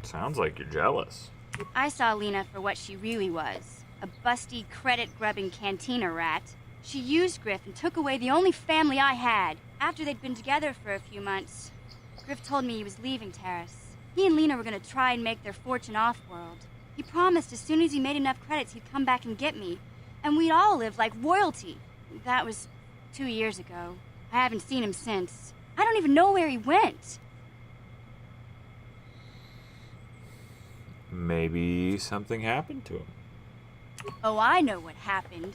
Sounds like you're jealous. I saw Lena for what she really was, a busty, credit-grubbing cantina rat. She used Griff and took away the only family I had. After they'd been together for a few months, Griff told me he was leaving Terrace. He and Lena were going to try and make their fortune off-world. He promised as soon as he made enough credits he'd come back and get me, and we'd all live like royalty. That was 2 years ago. I haven't seen him since. I don't even know where he went. Maybe something happened to him. Oh, I know what happened.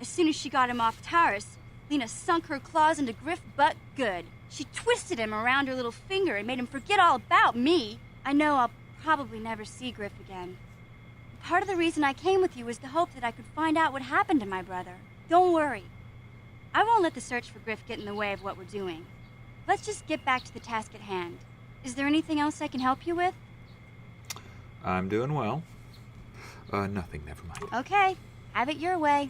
As soon as she got him off Taurus, Lena sunk her claws into Griff butt good. She twisted him around her little finger and made him forget all about me. I know I'll probably never see Griff again. Part of the reason I came with you was the hope that I could find out what happened to my brother. Don't worry. I won't let the search for Griff get in the way of what we're doing. Let's just get back to the task at hand. Is there anything else I can help you with? I'm doing well. Nothing, never mind. Okay, have it your way.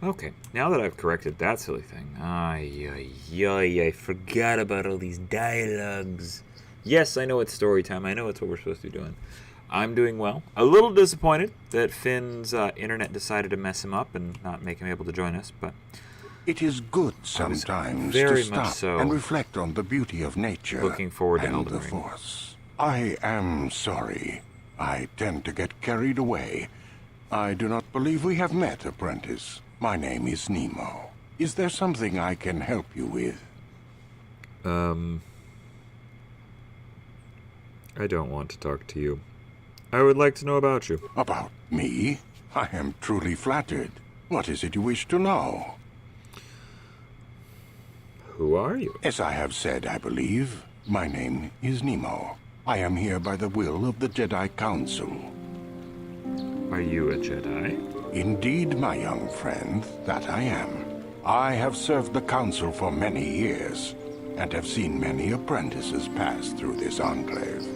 Okay, now that I've corrected that silly thing. I forgot about all these dialogues. Yes, I know it's story time. I know it's what we're supposed to be doing. I'm doing well. A little disappointed that Finn's internet decided to mess him up and not make him able to join us, but... It is good sometimes very to much stop so and reflect on the beauty of nature looking forward to and Elden the Ring. Force. I am sorry. I tend to get carried away. I do not believe we have met, apprentice. My name is Nemo. Is there something I can help you with? I don't want to talk to you. I would like to know about you. About me? I am truly flattered. What is it you wish to know? Who are you? As I have said, I believe, my name is Nemo. I am here by the will of the Jedi Council. Are you a Jedi? Indeed, my young friend, that I am. I have served the Council for many years, and have seen many apprentices pass through this enclave.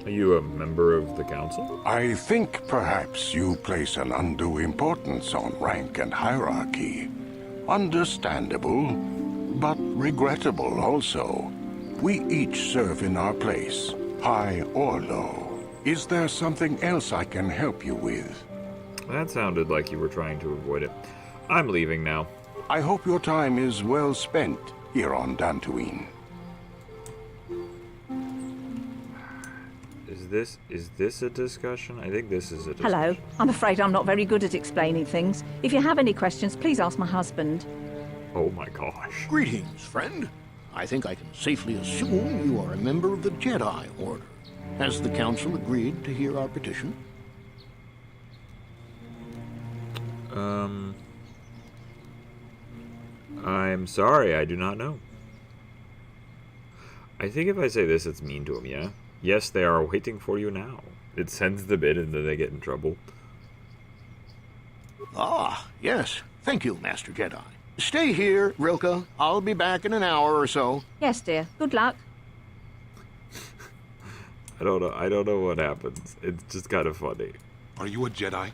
Are you a member of the Council? I think perhaps you place an undue importance on rank and hierarchy. Understandable, but regrettable also. We each serve in our place, high or low. Is there something else I can help you with? That sounded like you were trying to avoid it. I'm leaving now. I hope your time is well spent here on Dantooine. Is this a discussion? I think this is a discussion. Hello. I'm afraid I'm not very good at explaining things. If you have any questions, please ask my husband. Oh my gosh. Greetings, friend. I think I can safely assume you are a member of the Jedi Order. Has the Council agreed to hear our petition? I'm sorry, I do not know. I think if I say this, it's mean to him, yeah? Yes, they are waiting for you now. It sends them in and then they get in trouble. Ah, yes. Thank you, Master Jedi. Stay here, Rilka. I'll be back in an hour or so. Yes, dear. Good luck. I don't know what happens. It's just kind of funny. Are you a Jedi?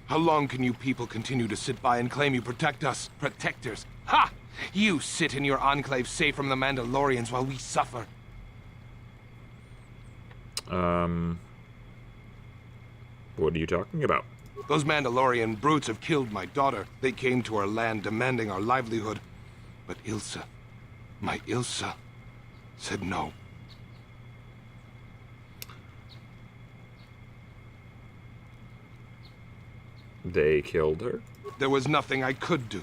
How long can you people continue to sit by and claim you protect us? Protectors? Ha! You sit in your enclave safe from the Mandalorians while we suffer. What are you talking about? Those Mandalorian brutes have killed my daughter. They came to our land demanding our livelihood. But Ilsa, my Ilsa, said no. They killed her? There was nothing I could do.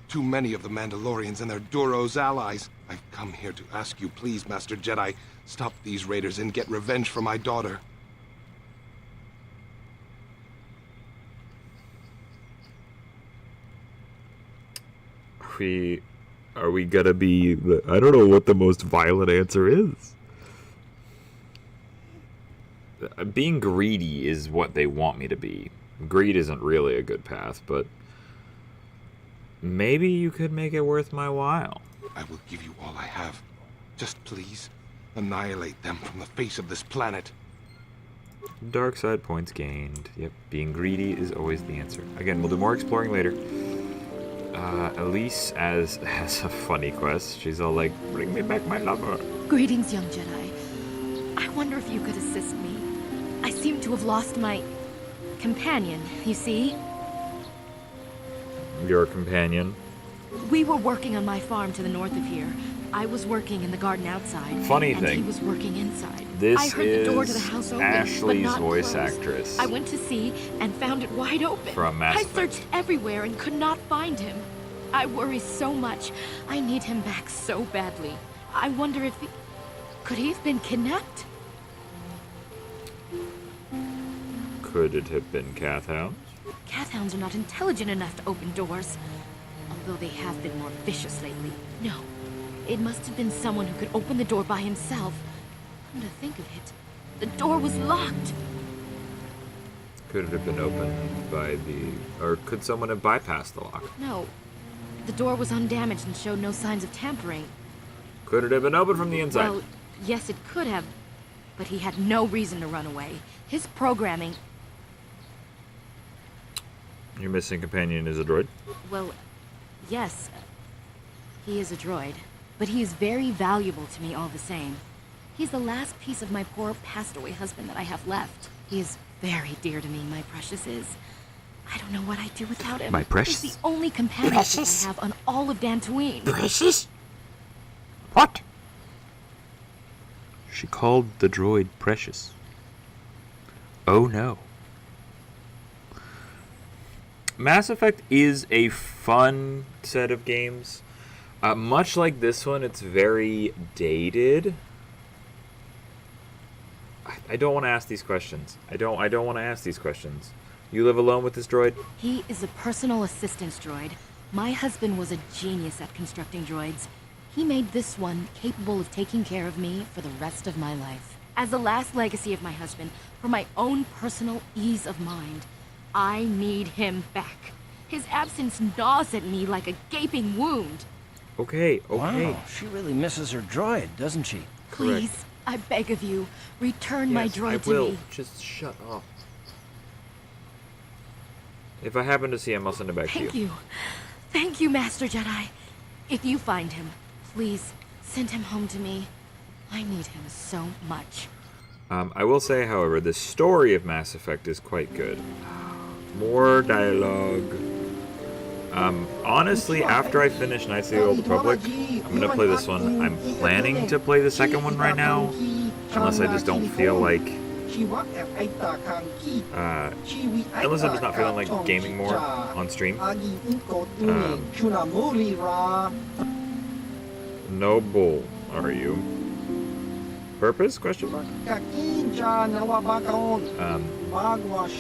Too many of the Mandalorians and their Duros allies. I've come here to ask you, please, Master Jedi, stop these raiders and get revenge for my daughter. Are we gonna be I don't know what the most violent answer is. Being greedy is what they want me to be. Greed isn't really a good path, but maybe you could make it worth my while. I will give you all I have. Just please, annihilate them from the face of this planet. Dark side points gained. Yep, being greedy is always the answer. Again, we'll do more exploring later. Elise has a funny quest. She's all like, bring me back my lover. Greetings, young Jedi. I wonder if you could assist me. I seem to have lost my companion, you see? Your companion? We were working on my farm to the north of here. I was working in the garden outside. Funny and thing. he was working inside. This I heard the door to the house open, Ashley's but not voice closed. actress. I went to see and found it wide open. From Mass I Effect. searched everywhere and could not find him. I worry so much. I need him back so badly. I wonder if he... Could he have been kidnapped? Could it have been Cathounds? Cathounds are not intelligent enough to open doors. Although they have been more vicious lately. No. It must have been someone who could open the door by himself. Come to think of it, the door was locked. Could it have been opened by or could someone have bypassed the lock? No. The door was undamaged and showed no signs of tampering. Could it have been opened from the inside? Well, yes, it could have. But he had no reason to run away. His programming... Your missing companion is a droid? Well, yes. He is a droid. But he is very valuable to me all the same. He's the last piece of my poor passed-away husband that I have left. He is very dear to me, my precious is. I don't know what I'd do without him. My precious? He's the only companionship I have on all of Dantooine. Precious? What? She called the droid Precious. Oh no. Mass Effect is a fun set of games. Much like this one, it's very dated. I don't want to ask these questions. I don't want to ask these questions. You live alone with this droid? He is a personal assistance droid. My husband was a genius at constructing droids. He made this one capable of taking care of me for the rest of my life. As the last legacy of my husband, for my own personal ease of mind, I need him back. His absence gnaws at me like a gaping wound. Okay. Wow, she really misses her droid, doesn't she? Please, I beg of you, return my droid to me. Just shut up. If I happen to see him, I'll send it back to you. Thank you. Thank you, Master Jedi. If you find him, please send him home to me. I need him so much. I will say, however, the story of Mass Effect is quite good. More dialogue. Honestly, after I finish Knights of the Old Republic, I'm gonna play this one. I'm planning to play the second one right now, unless I just don't feel like... unless I'm just not feeling like gaming more on stream. No bull, are you? Purpose? Question mark?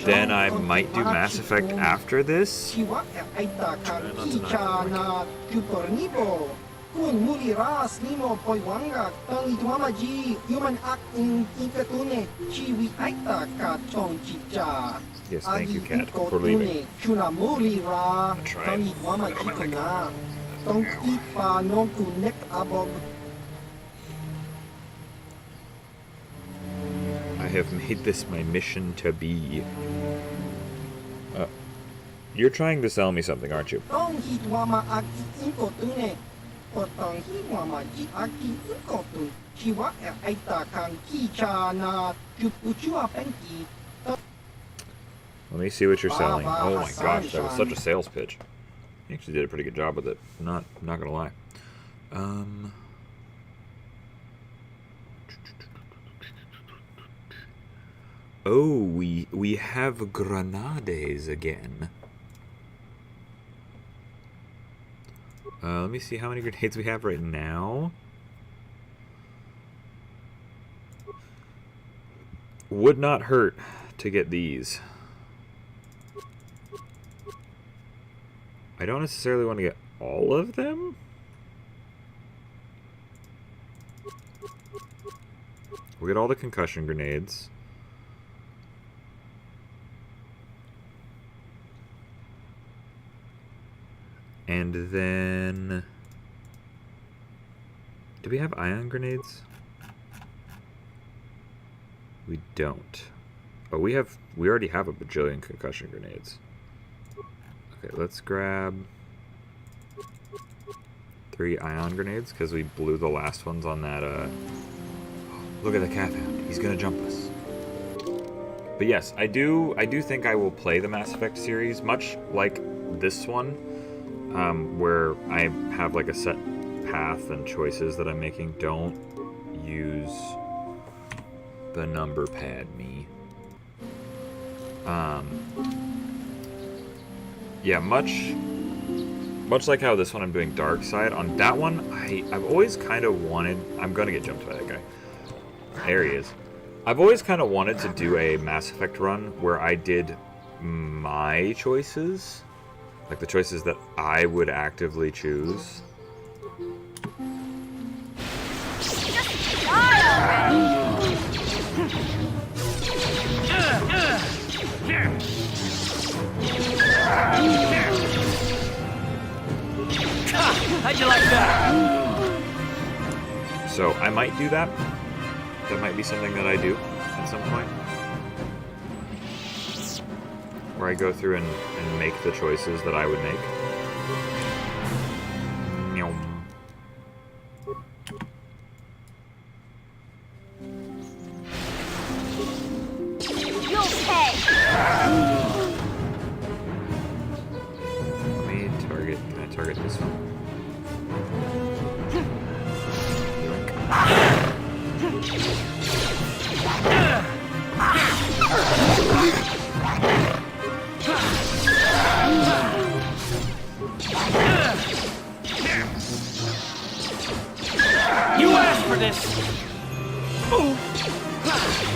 Then I might do Mass Effect after this. Yes, thank you, Cat, for leaving. I have made this my mission to be. You're trying to sell me something, aren't you? Let me see what you're selling. Oh my gosh, that was such a sales pitch. You actually did a pretty good job with it. Not gonna lie. Oh, we have grenades again. Let me see how many grenades we have right now. Would not hurt to get these. I don't necessarily want to get all of them. We'll get all the concussion grenades. And then... do we have ion grenades? We don't. Oh, we already have a bajillion concussion grenades. Okay, let's grab 3 ion grenades, because we blew the last ones on that, look at the cat hound. He's gonna jump us. But yes, I do think I will play the Mass Effect series, much like this one. Where I have like a set path and choices that I'm making. Don't use the number pad, me. Yeah, much like how this one I'm doing Dark Side. On that one, I've always kind of wanted... I'm gonna get jumped by that guy. There he is. I've always kind of wanted to do a Mass Effect run where I did my choices. Like the choices that I would actively choose. How'd you like that? So I might do that. That might be something that I do at some point. where I go through and make the choices that I would make. You'll pay. Let me target. Can I target this one? You asked for this!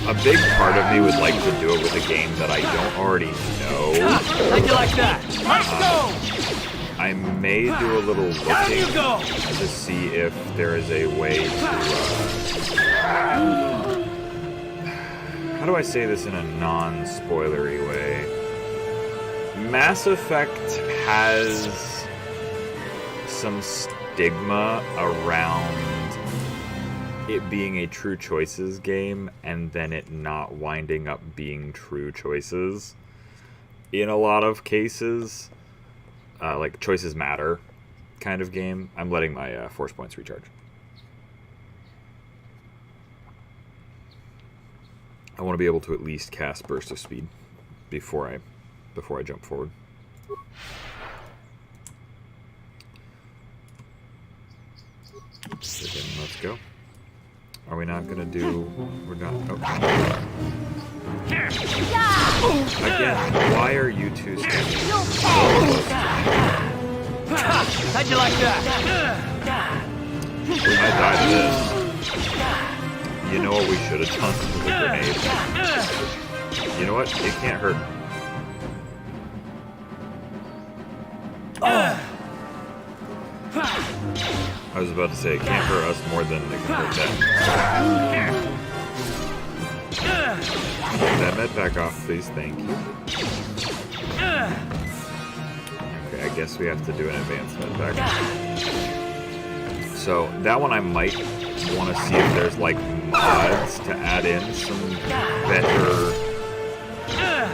A big part of me would like to do it with a game that I don't already know. How'd you like that? Let's go! I may do a little Down you looking go! to see if there is a way to... how do I say this in a non-spoilery way? Mass Effect has some stigma around it being a true choices game and then it not winding up being true choices in a lot of cases. Like choices matter kind of game. I'm letting my force points recharge. I want to be able to at least cast Burst of Speed before I jump forward. Let's go. Are we not gonna do? We're not. Okay. Again, why are you two standing so close to me? How'd you like that? I died to this. You know what we should have done with the grenade? You know what? It can't hurt. I was about to say it can't hurt us more than it can hurt them. Take that med pack off, please. Thank you. Okay, I guess we have to do an advanced med pack. So that one I might want to see if there's like mods to add in some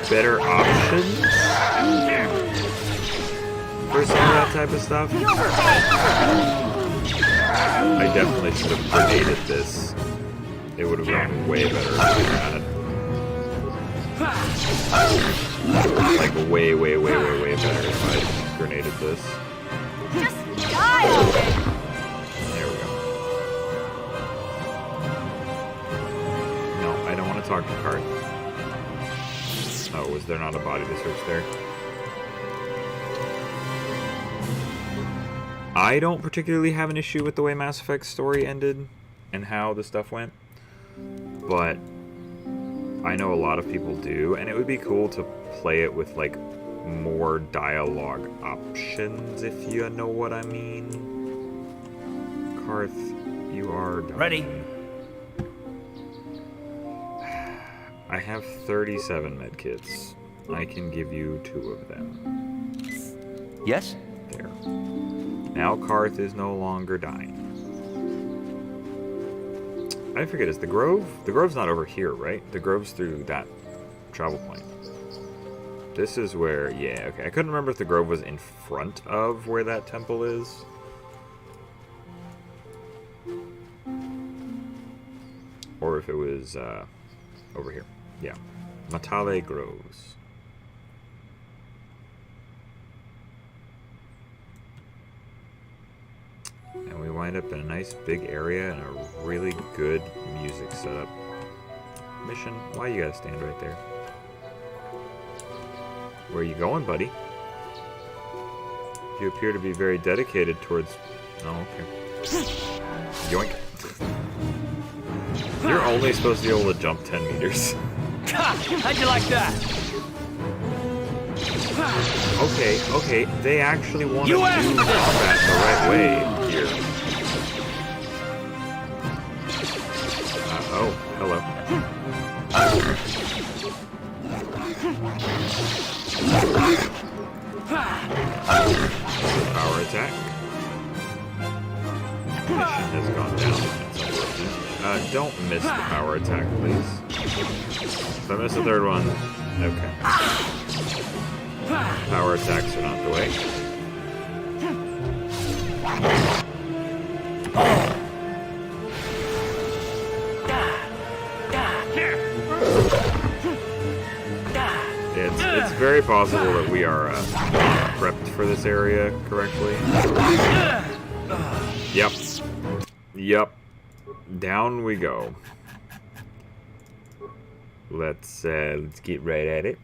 better options for some of that type of stuff. I definitely should have grenaded this. It would have gone way better if I had. Like way better if I grenaded this. Just die already. There we go. No, I don't want to talk to Karth. Oh, was there not a body to search there? I don't particularly have an issue with the way Mass Effect's story ended and how the stuff went, but I know a lot of people do, and it would be cool to play it with like more dialogue options, if you know what I mean. Karth, you are done. Ready. I have 37 medkits. I can give you 2 of them. Yes? There. Now Karth is no longer dying. I forget, is the Grove? The Grove's not over here, right? The Grove's through that travel point. This is where, yeah, okay. I couldn't remember if the Grove was in front of where that temple is. Or if it was over here. Yeah. Matale Groves. And we wind up in a nice big area and a really good music setup. Mission, why you gotta stand right there? Where are you going, buddy? You appear to be very dedicated towards... Oh, okay. Yoink. You're only supposed to be able to jump 10 meters. How'd you like that? Okay, they actually want to do combat the right way here. Oh, hello. Power attack. Mission has gone down. Don't miss the power attack, please. If I miss the third one, okay. Power attacks are not the way. It's very possible that we are prepped for this area correctly. Yep. Yep. Down we go. Let's get right at it.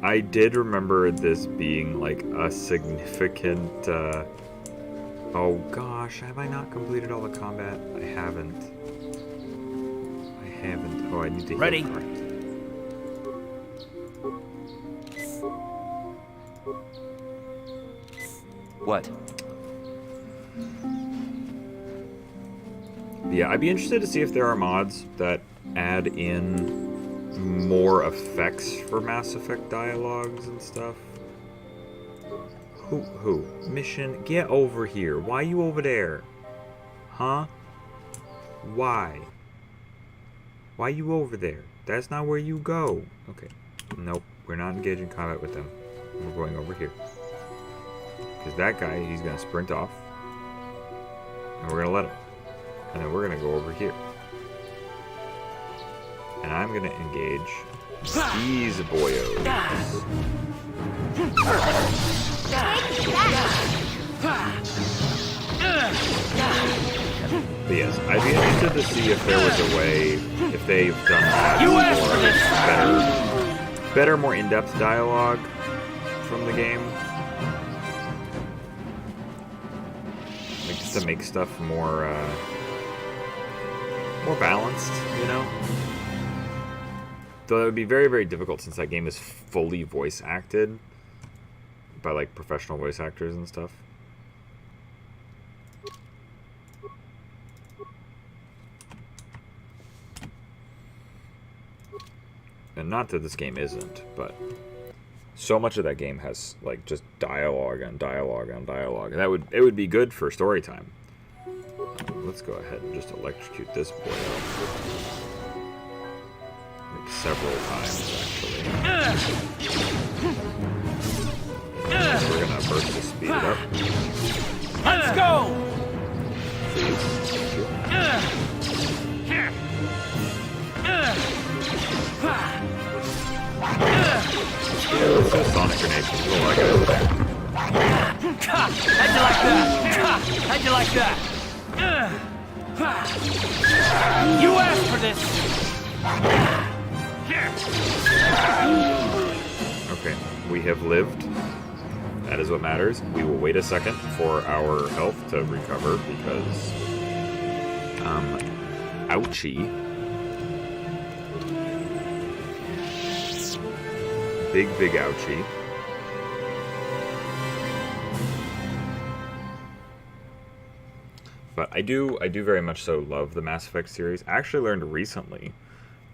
I did remember this being like a significant oh gosh, have I not completed all the combat? I haven't. Oh, I need to Ready. heal. What? Yeah, I'd be interested to see if there are mods that add in more effects for Mass Effect dialogues and stuff. Who? Mission? Get over here. Why are you over there? Huh? Why? Why are you over there? That's not where you go. Okay. Nope. We're not engaging combat with them. We're going over here. Because that guy, he's going to sprint off. And we're going to let him. And then we're going to go over here. And I'm going to engage these boyos. But yes, I'd be interested to see if there was a way, if they've done better, more in-depth dialogue from the game. Like just to make stuff more balanced, you know? Though it would be very, very difficult since that game is fully voice acted by like professional voice actors and stuff. And not that this game isn't, but so much of that game has like just dialogue on dialogue on dialogue. And it would be good for story time. Let's go ahead and just electrocute this boy out. Like several times actually. We're gonna burst to speed it up. Let's go! Please. Thank you. Yeah, let's do a sonic grenade. That's all I got over there. How'd you like that? How'd you like that? You asked for this! Okay, we have lived. That is what matters. We will wait a second for our health to recover because... ouchie. Big ouchie. But I do very much so love the Mass Effect series. I actually learned recently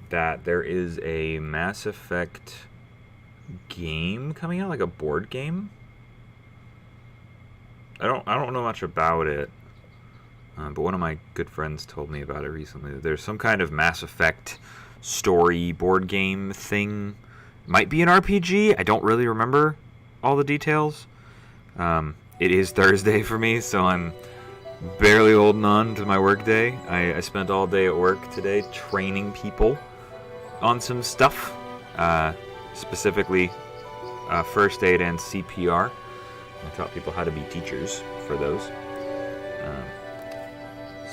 that there is a Mass Effect game coming out, like a board game. I don't know much about it, but one of my good friends told me about it recently. There's some kind of Mass Effect story board game thing. Might be an RPG. I don't really remember all the details. It is Thursday for me, so I'm barely holding on to my work day. I spent all day at work today training people on some stuff, specifically first aid and CPR. I taught people how to be teachers for those.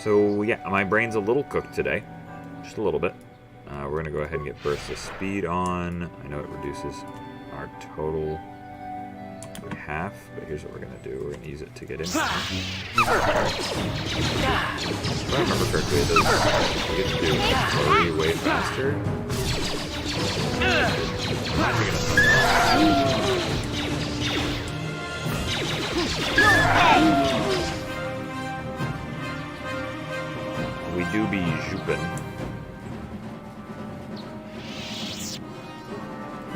So yeah, my brain's a little cooked today, just a little bit. We're going to go ahead and get Burst of Speed on. I know it reduces our total by half, but here's what we're going to do. We're going to use it to get in. If I remember correctly, we get to do flurry way faster. I'm not even gonna... We do be Jupen.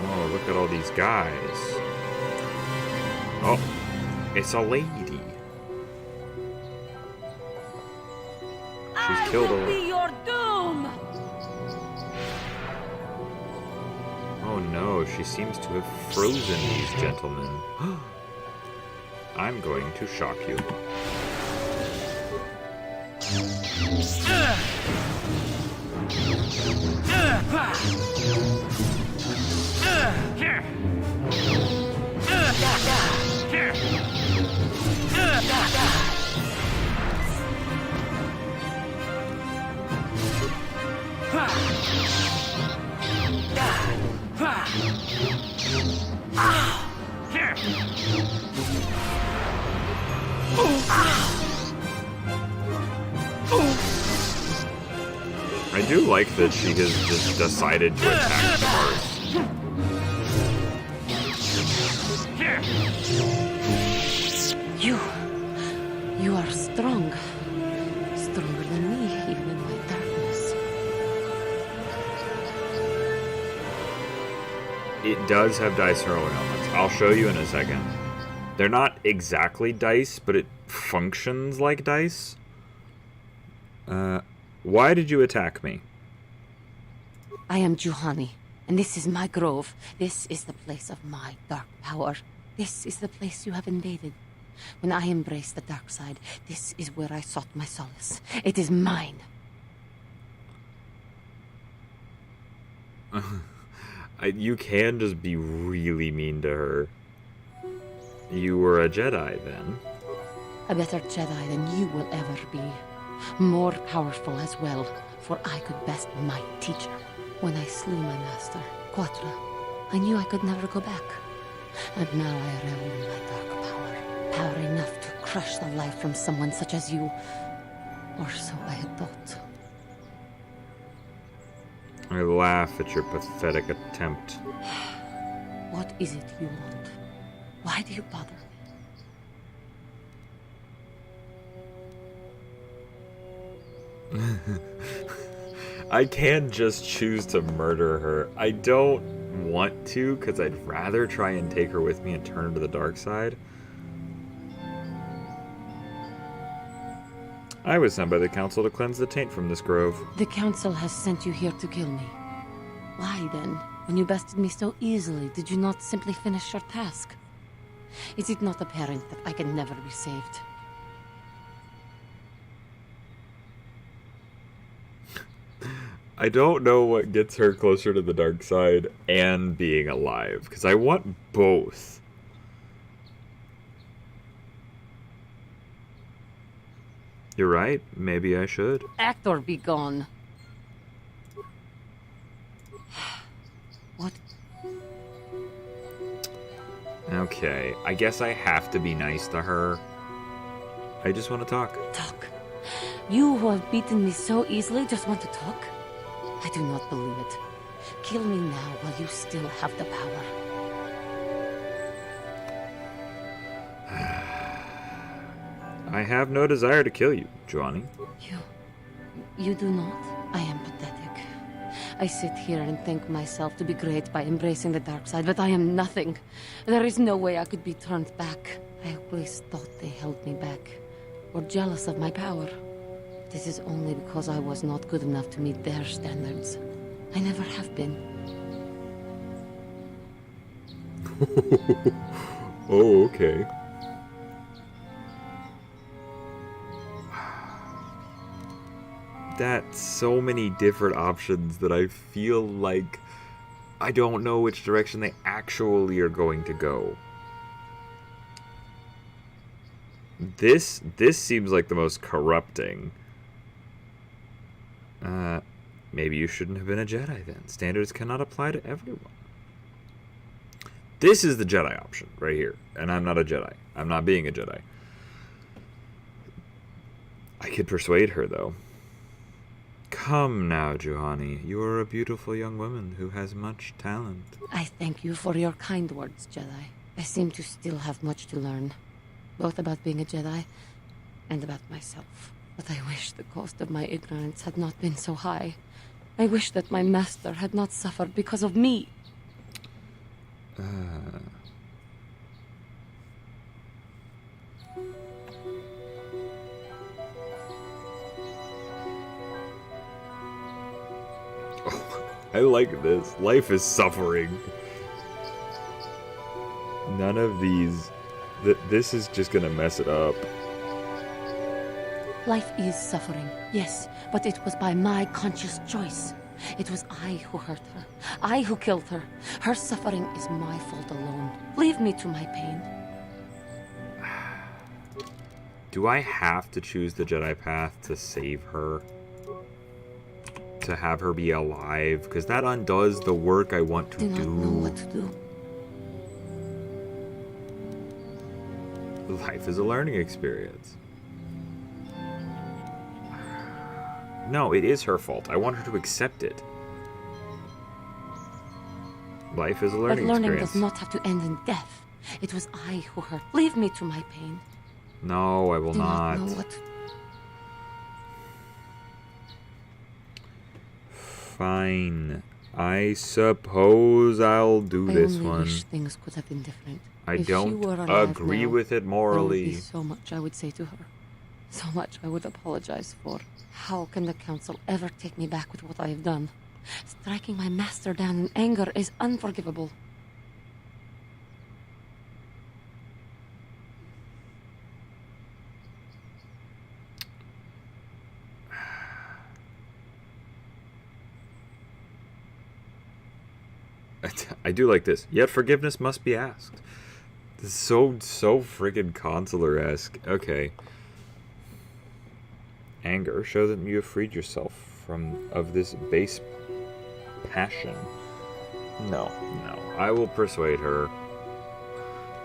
Oh, look at all these guys. Oh, it's a lady. She's killed a lot. Be your doom. no, she seems to have frozen these gentlemen. I'm going to shock you. I do like that she has just decided to attack Mars. You are strong. Stronger than me, even in my darkness. It does have dice hurling elements. I'll show you in a second. They're not exactly dice, but it functions like dice. Why did you attack me? I am Juhani, and this is my grove. This is the place of my dark power. This is the place you have invaded. When I embraced the dark side, this is where I sought my solace. It is mine. You can just be really mean to her. You were a Jedi then. A better Jedi than you will ever be. More powerful as well, for I could best my teacher. When I slew my master, Quatra, I knew I could never go back. And now I revel in my dark power. Power enough to crush the life from someone such as you. Or so I had thought. I laugh at your pathetic attempt. What is it you want? Why do you bother me? I can just choose to murder her. I don't want to, because I'd rather try and take her with me and turn her to the dark side. I was sent by the council to cleanse the taint from this grove. The council has sent you here to kill me. Why then, when you bested me so easily, did you not simply finish your task? Is it not apparent that I can never be saved? I don't know what gets her closer to the dark side and being alive, because I want both. You're right, maybe I should. Act or be gone. What? Okay, I guess I have to be nice to her. I just want to talk. Talk? You who have beaten me so easily just want to talk? I do not believe it. Kill me now while you still have the power. I have no desire to kill you, Juhani. You do not? I am pathetic. I sit here and think myself to be great by embracing the dark side, but I am nothing. There is no way I could be turned back. I always thought they held me back, or jealous of my power. This is only because I was not good enough to meet their standards. I never have been. Oh, okay. That's so many different options that I feel like I don't know which direction they actually are going to go. This seems like the most corrupting. Maybe you shouldn't have been a Jedi then. Standards cannot apply to everyone. This is the Jedi option right here, and I'm not a Jedi. I'm not being a Jedi. I could persuade her though. Come now, Juhani. You are a beautiful young woman who has much talent. I thank you for your kind words, Jedi. I seem to still have much to learn, both about being a Jedi and about myself. But I wish the cost of my ignorance had not been so high. I wish that my master had not suffered because of me. I like this. Life is suffering. None of these... This is just gonna mess it up. Life is suffering, yes, but it was by my conscious choice. It was I who hurt her. I who killed her. Her suffering is my fault alone. Leave me to my pain. Do I have to choose the Jedi path to save her? To have her be alive? Because that undoes the work I want to do. Do not know what to do. Life is a learning experience. No, it is her fault. I want her to accept it. Life is a learning but learning experience. does not have to end in death. It was I who hurt. Leave me to my pain. No, I will Do not. know what to... Fine. I suppose I'll do this only one. wish things could have been different. I If she don't were alive agree now, with it there would morally. be so much I would say to her. So much I would apologize for. How can the council ever take me back with what I have done? Striking my master down in anger is unforgivable. I do like this. Yet forgiveness must be asked. This is so friggin' consular-esque. Okay. Anger. Show that you have freed yourself of this base passion. No. I will persuade her.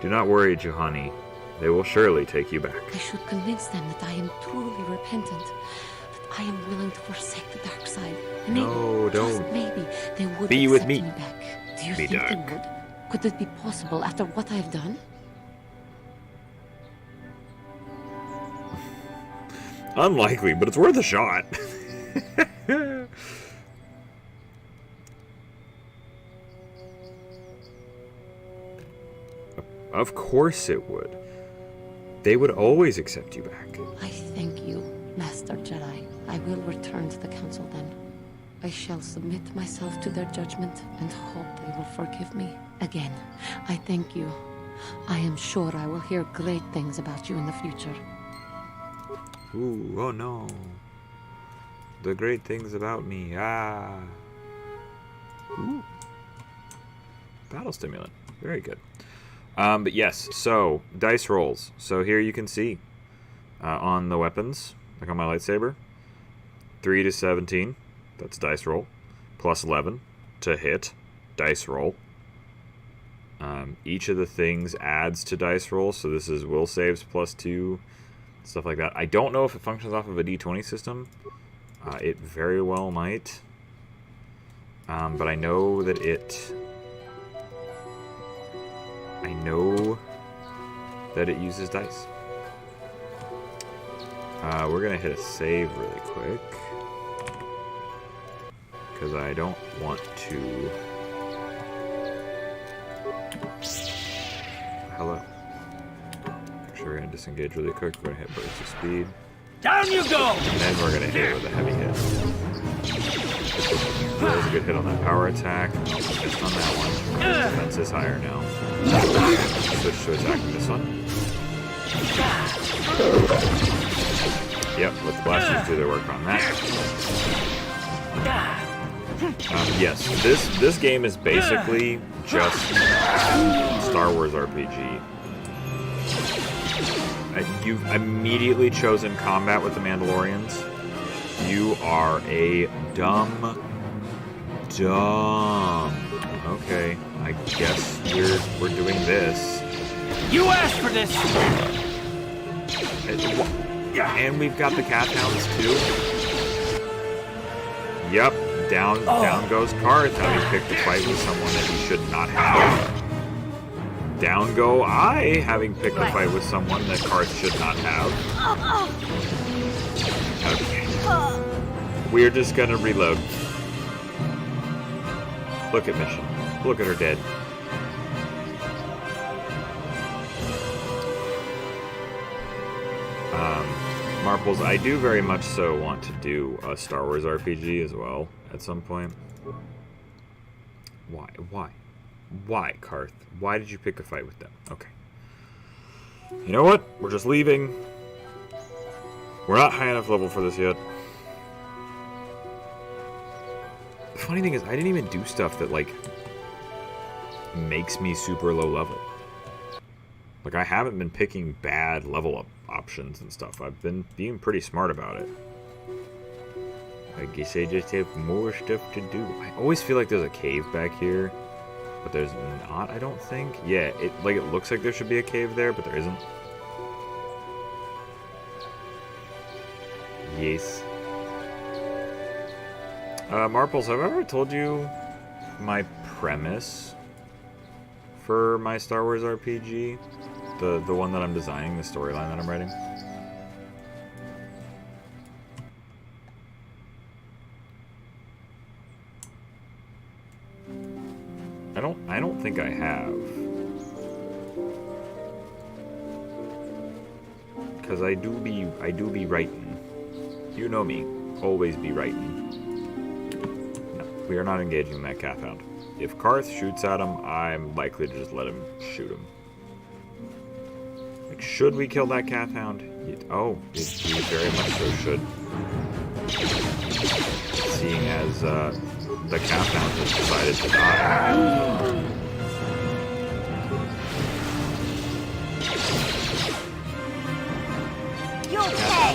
Do not worry, Juhani. They will surely take you back. I should convince them that I am truly repentant. That I am willing to forsake the dark side. And No, maybe, just don't. maybe, they would Be with accept me. me back. Do you Be think dark. they would? Could it be possible after what I have done? Unlikely, but it's worth a shot. Of course it would. They would always accept you back. I thank you, Master Jedi. I will return to the council then. I shall submit myself to their judgment and hope they will forgive me. Again, I thank you. I am sure I will hear great things about you in the future. Ooh, oh no. The great things about me. Ah. Ooh. Battle stimulant. Very good. But yes, so dice rolls. So here you can see on the weapons, like on my lightsaber, 3 to 17. That's dice roll. Plus 11 to hit. Dice roll. Each of the things adds to dice roll. So this is will saves plus 2. Stuff like that. I don't know if it functions off of a d20 system. It very well might. But I know that it... I know that it uses dice. We're going to hit a save really quick. Because I don't want to... Hello. Actually, we're going to disengage really quick. We're going to hit burst of speed. Down you go! And then we're going to hit it with a heavy hit. That was a good hit on that power attack. Missed on that one. Defense is higher now. Switch to attacking this one. Yep, let the blasters do their work on that. Yes, this game is basically just Star Wars RPG. You've immediately chosen combat with the Mandalorians. You are a dumb. Okay, I guess we're doing this. You asked for this! And we've got the cat hounds too. Yep, down goes Karth, having picked a fight with someone that he should not have. Down go I, having picked a fight with someone that Karth should not have. Okay. We're just gonna reload. Look at Mission. Look at her dead. Marples, I do very much so want to do a Star Wars RPG as well at some point. Why? Why, Karth? Why did you pick a fight with them? Okay. You know what? We're just leaving. We're not high enough level for this yet. The funny thing is, I didn't even do stuff that, like, makes me super low level. Like, I haven't been picking bad level up options and stuff. I've been being pretty smart about it. I guess I just have more stuff to do. I always feel like there's a cave back here, but there's not, I don't think. Yeah, it looks like there should be a cave there, but there isn't. Yes. Marples, have I ever told you my premise for my Star Wars RPG? The one that I'm designing, the storyline that I'm writing? I don't think I have. Cause I do be writing. You know me. Always be writing. No, we are not engaging in that Kath Hound. If Karth shoots at him, I'm likely to just let him shoot him. Like, should we kill that Kath Hound? We very much so should. Seeing as the Kath Hound has decided to die.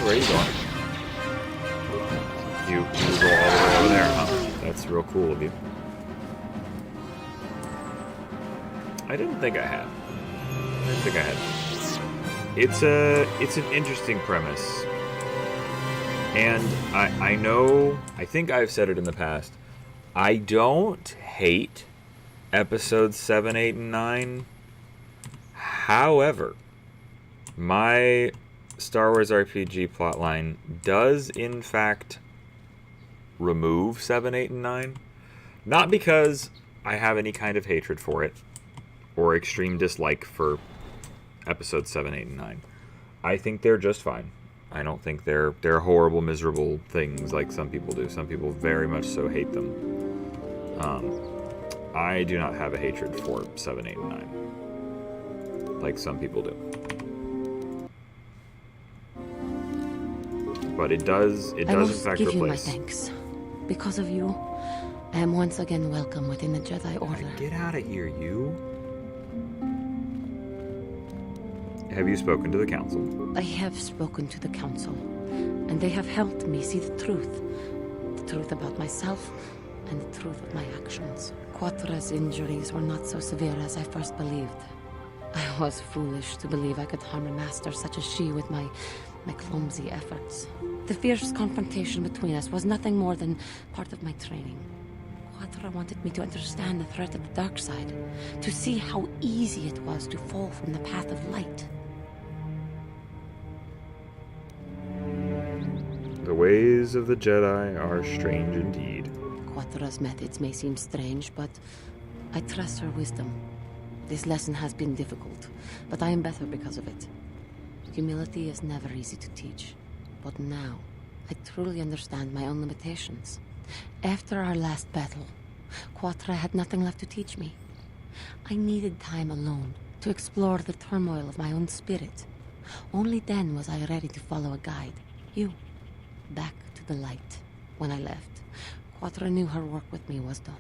Where are you going? You go all the way over there, huh? That's real cool of you. I didn't think I had. It's an interesting premise. And I know, I think I've said it in the past, I don't hate episodes 7, 8, and 9. However, my Star Wars RPG plotline does, in fact, remove 7, 8, and 9. Not because I have any kind of hatred for it, or extreme dislike for episodes 7, 8, and 9. I think they're just fine. I don't think they're horrible, miserable things like some people do. Some people very much so hate them. I do not have a hatred for 7, 8, and 9. Like some people do. But it does in fact give replace. You my thanks. Because of you, I am once again welcome within the Jedi Order. Get out of here, you. Have you spoken to the Council? I have spoken to the Council, and they have helped me see the truth. The truth about myself, and the truth of my actions. Quatra's injuries were not so severe as I first believed. I was foolish to believe I could harm a master such as she with my clumsy efforts. The fierce confrontation between us was nothing more than part of my training. Quatra wanted me to understand the threat of the dark side, to see how easy it was to fall from the path of light. The ways of the Jedi are strange indeed. Quatra's methods may seem strange, but I trust her wisdom. This lesson has been difficult, but I am better because of it. Humility is never easy to teach, but now I truly understand my own limitations. After our last battle, Quatra had nothing left to teach me. I needed time alone to explore the turmoil of my own spirit. Only then was I ready to follow a guide, you, back to the light. When I left, Quatra knew her work with me was done.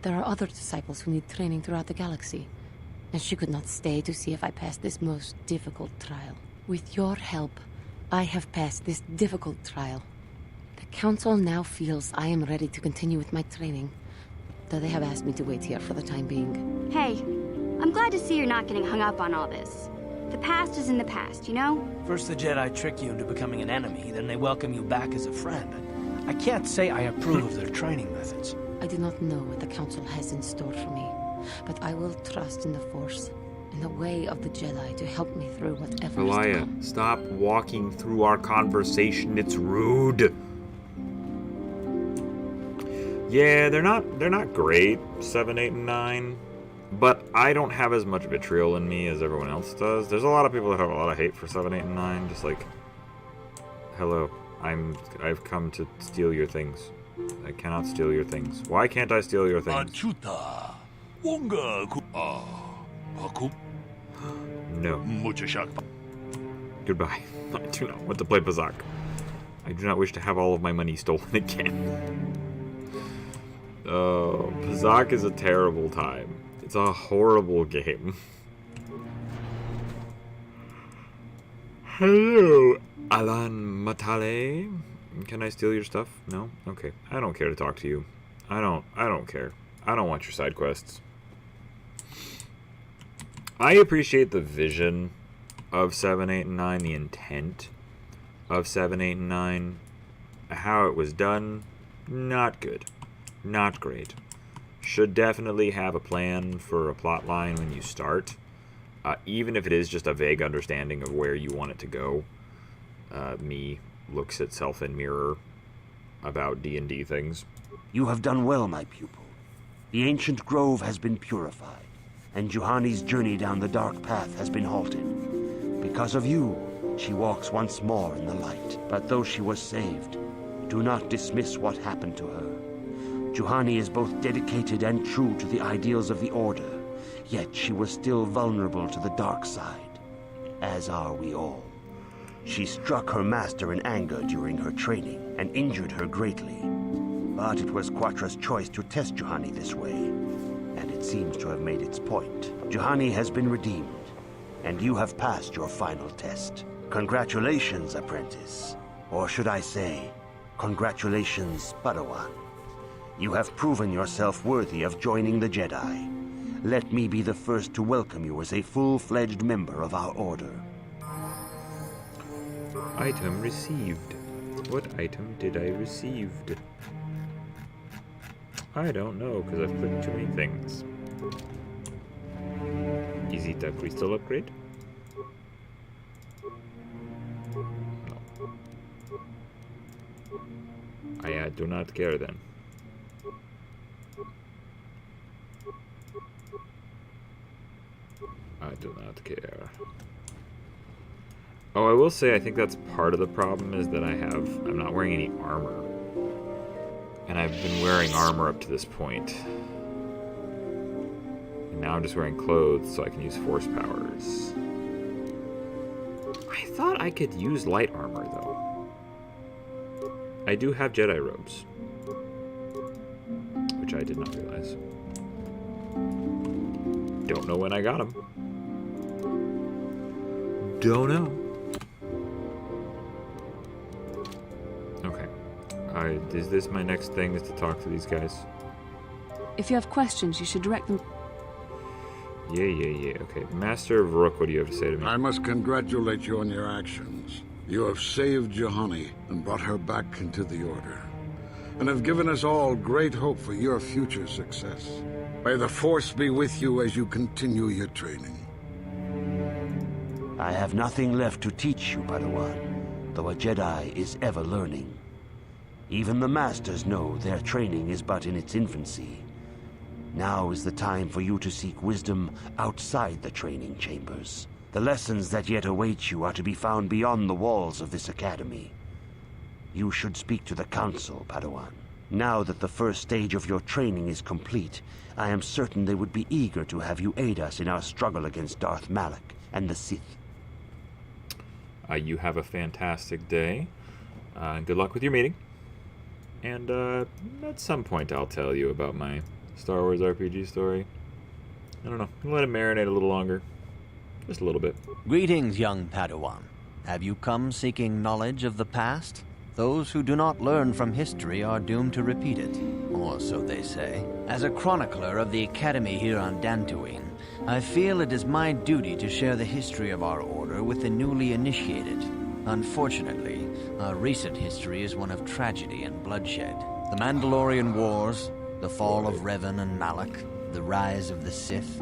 There are other disciples who need training throughout the galaxy, and she could not stay to see if I passed this most difficult trial. With your help, I have passed this difficult trial. The Council now feels I am ready to continue with my training, though they have asked me to wait here for the time being. Hey, I'm glad to see you're not getting hung up on all this. The past is in the past, you know? First the Jedi trick you into becoming an enemy, then they welcome you back as a friend. I can't say I approve of their training methods. I do not know what the Council has in store for me, but I will trust in the Force, in the way of the Jedi to help me through whatever is to Elia, come. stop walking through our conversation. It's rude. Yeah, they're not great, 7, 8, and 9. But I don't have as much vitriol in me as everyone else does. There's a lot of people that have a lot of hate for 7, 8, and 9. Just like, hello, I've come to steal your things. I cannot steal your things. Why can't I steal your things? Achuta. No. Goodbye. I do not want to play Pazaak. I do not wish to have all of my money stolen again. Oh, Pazaak is a terrible time. It's a horrible game. Hello, Alan Matale. Can I steal your stuff? No? Okay. I don't care to talk to you. I don't care. I don't want your side quests. I appreciate the vision of 7, 8, and 9, the intent of 7, 8, and 9. How it was done, not good. Not great. Should definitely have a plan for a plot line when you start. Even if it is just a vague understanding of where you want it to go. Me looks at self in mirror about D&D things. You have done well, my pupil. The ancient grove has been purified, and Juhani's journey down the dark path has been halted. Because of you, she walks once more in the light. But though she was saved, do not dismiss what happened to her. Juhani is both dedicated and true to the ideals of the Order, yet she was still vulnerable to the dark side, as are we all. She struck her master in anger during her training and injured her greatly. But it was Quatra's choice to test Juhani this way, and it seems to have made its point. Juhani has been redeemed, and you have passed your final test. Congratulations, apprentice. Or should I say, congratulations, Padawan. You have proven yourself worthy of joining the Jedi. Let me be the first to welcome you as a full-fledged member of our Order. Item received. What item did I receive? I don't know, because I've clicked too many things. Is it a crystal upgrade? No. I do not care then. I do not care. Oh, I will say I think that's part of the problem is that I'm not wearing any armor. And I've been wearing armor up to this point. And now I'm just wearing clothes so I can use force powers. I thought I could use light armor though. I do have Jedi robes. Which I did not realize. Don't know when I got them. Don't know. Okay. Is this my next thing, is to talk to these guys? If you have questions, you should direct them... Yeah. Okay. Master of Rook, what do you have to say to me? I must congratulate you on your actions. You have saved Juhani and brought her back into the Order, and have given us all great hope for your future success. May the Force be with you as you continue your training. I have nothing left to teach you, Padawan, though a Jedi is ever learning. Even the Masters know their training is but in its infancy. Now is the time for you to seek wisdom outside the training chambers. The lessons that yet await you are to be found beyond the walls of this academy. You should speak to the Council, Padawan. Now that the first stage of your training is complete, I am certain they would be eager to have you aid us in our struggle against Darth Malak and the Sith. You have a fantastic day. Good luck with your meeting. And at some point I'll tell you about my Star Wars RPG story. I don't know. Let it marinate a little longer. Just a little bit. Greetings, young Padawan. Have you come seeking knowledge of the past? Those who do not learn from history are doomed to repeat it, or so they say. As a chronicler of the Academy here on Dantooine, I feel it is my duty to share the history of our Order with the newly initiated. Unfortunately, our recent history is one of tragedy and bloodshed. The Mandalorian Wars, the fall of Revan and Malak, the rise of the Sith.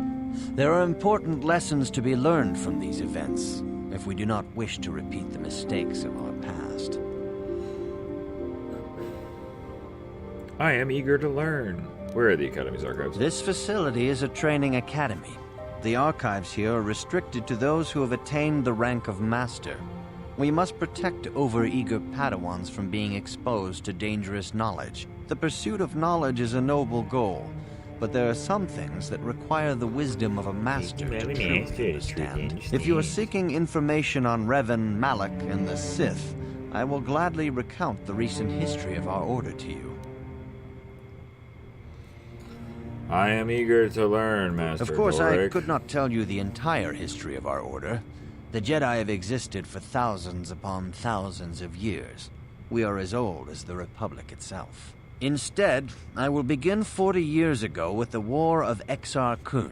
There are important lessons to be learned from these events, if we do not wish to repeat the mistakes of our past. I am eager to learn. Where are the Academy's archives? This facility is a training academy. The archives here are restricted to those who have attained the rank of Master. We must protect overeager Padawans from being exposed to dangerous knowledge. The pursuit of knowledge is a noble goal, but there are some things that require the wisdom of a master to truly understand. If you are seeking information on Revan, Malak, and the Sith, I will gladly recount the recent history of our order to you. I am eager to learn, Master Of course, Doric. I could not tell you the entire history of our order. The Jedi have existed for thousands upon thousands of years. We are as old as the Republic itself. Instead, I will begin 40 years ago with the War of Exar Kun.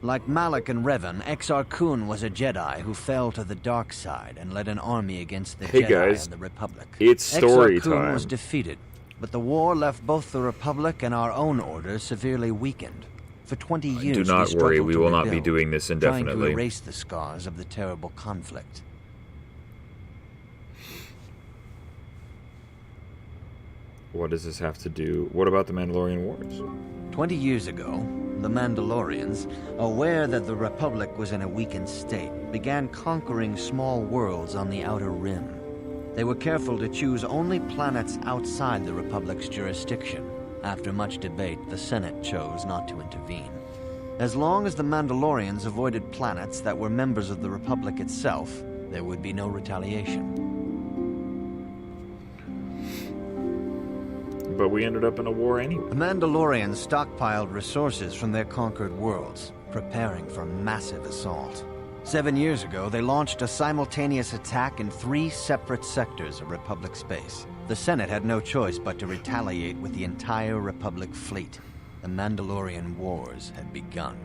Like Malak and Revan, Exar Kun was a Jedi who fell to the dark side and led an army against the Jedi guys, and the Republic. it's story Exar Kun time. was defeated, but the war left both the Republic and our own order severely weakened. For 20 years, Do not we worry, struggled we to will not be rebuild, doing this trying indefinitely. to erase the scars of the terrible conflict. What does this have to do? What about the Mandalorian Wars? 20 years ago, the Mandalorians, aware that the Republic was in a weakened state, began conquering small worlds on the Outer Rim. They were careful to choose only planets outside the Republic's jurisdiction. After much debate, the Senate chose not to intervene. As long as the Mandalorians avoided planets that were members of the Republic itself, there would be no retaliation. But we ended up in a war anyway. The Mandalorians stockpiled resources from their conquered worlds, preparing for a massive assault. 7 years ago, they launched a simultaneous attack in 3 separate sectors of Republic space. The Senate had no choice but to retaliate with the entire Republic fleet. The Mandalorian Wars had begun.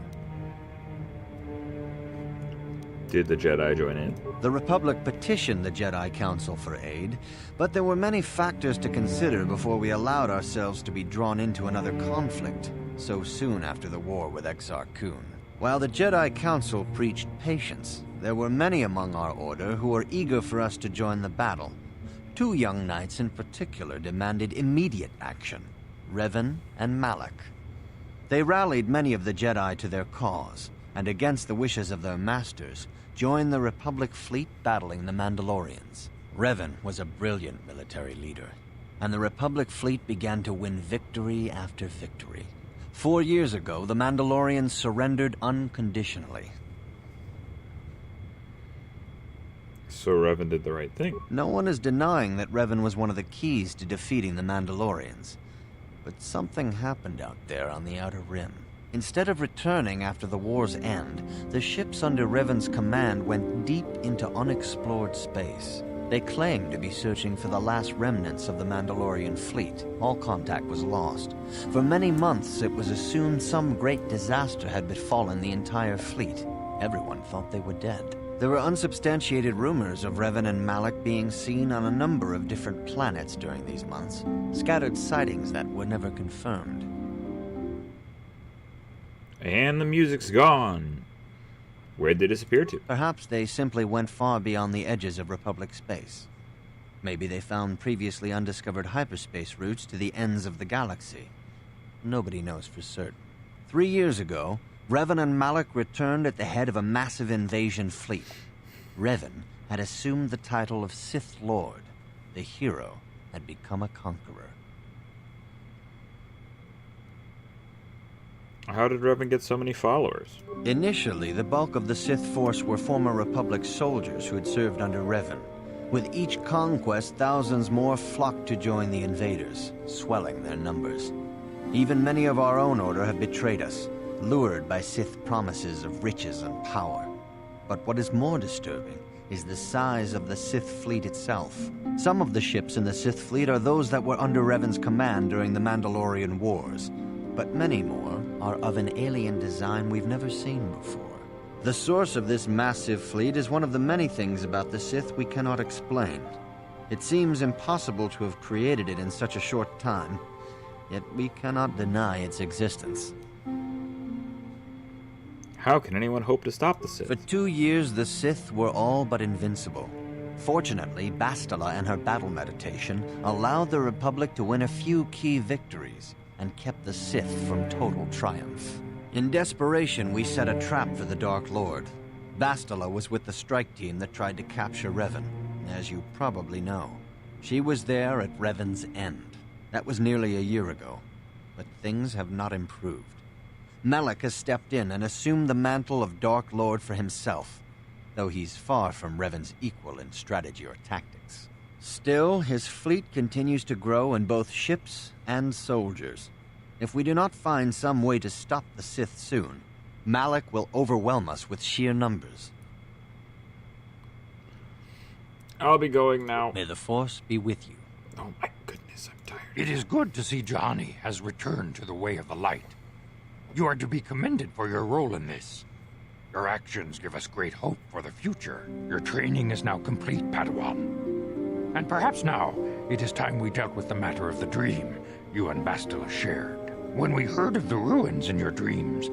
Did the Jedi join in? The Republic petitioned the Jedi Council for aid, but there were many factors to consider before we allowed ourselves to be drawn into another conflict so soon after the war with Exar Kun. While the Jedi Council preached patience, there were many among our order who were eager for us to join the battle. 2 young knights in particular demanded immediate action, Revan and Malak. They rallied many of the Jedi to their cause, and against the wishes of their masters, joined the Republic fleet battling the Mandalorians. Revan was a brilliant military leader, and the Republic fleet began to win victory after victory. 4 years ago, the Mandalorians surrendered unconditionally. So Revan did the right thing. No one is denying that Revan was one of the keys to defeating the Mandalorians. But something happened out there on the Outer Rim. Instead of returning after the war's end, the ships under Revan's command went deep into unexplored space. They claimed to be searching for the last remnants of the Mandalorian fleet. All contact was lost. For many months, it was assumed some great disaster had befallen the entire fleet. Everyone thought they were dead. There were unsubstantiated rumors of Revan and Malak being seen on a number of different planets during these months. Scattered sightings that were never confirmed. And the music's gone. Where'd they disappear to? Perhaps they simply went far beyond the edges of Republic space. Maybe they found previously undiscovered hyperspace routes to the ends of the galaxy. Nobody knows for certain. 3 years ago, Revan and Malak returned at the head of a massive invasion fleet. Revan had assumed the title of Sith Lord. The hero had become a conqueror. How did Revan get so many followers? Initially, the bulk of the Sith force were former Republic soldiers who had served under Revan. With each conquest, thousands more flocked to join the invaders, swelling their numbers. Even many of our own order have betrayed us, lured by Sith promises of riches and power. But what is more disturbing is the size of the Sith fleet itself. Some of the ships in the Sith fleet are those that were under Revan's command during the Mandalorian Wars, but many more are of an alien design we've never seen before. The source of this massive fleet is one of the many things about the Sith we cannot explain. It seems impossible to have created it in such a short time, yet we cannot deny its existence. How can anyone hope to stop the Sith? For 2 years, the Sith were all but invincible. Fortunately, Bastila and her battle meditation allowed the Republic to win a few key victories and kept the Sith from total triumph. In desperation, we set a trap for the Dark Lord. Bastila was with the strike team that tried to capture Revan, as you probably know. She was there at Revan's end. That was nearly a year ago, but things have not improved. Malak has stepped in and assumed the mantle of Dark Lord for himself, though he's far from Revan's equal in strategy or tactics. Still, his fleet continues to grow in both ships and soldiers. If we do not find some way to stop the Sith soon, Malak will overwhelm us with sheer numbers. I'll be going now. May the Force be with you. Oh my goodness, I'm tired. It is good to see Johnny has returned to the way of the light. You are to be commended for your role in this. Your actions give us great hope for the future. Your training is now complete, Padawan. And perhaps now, it is time we dealt with the matter of the dream you and Bastila shared. When we heard of the ruins in your dreams,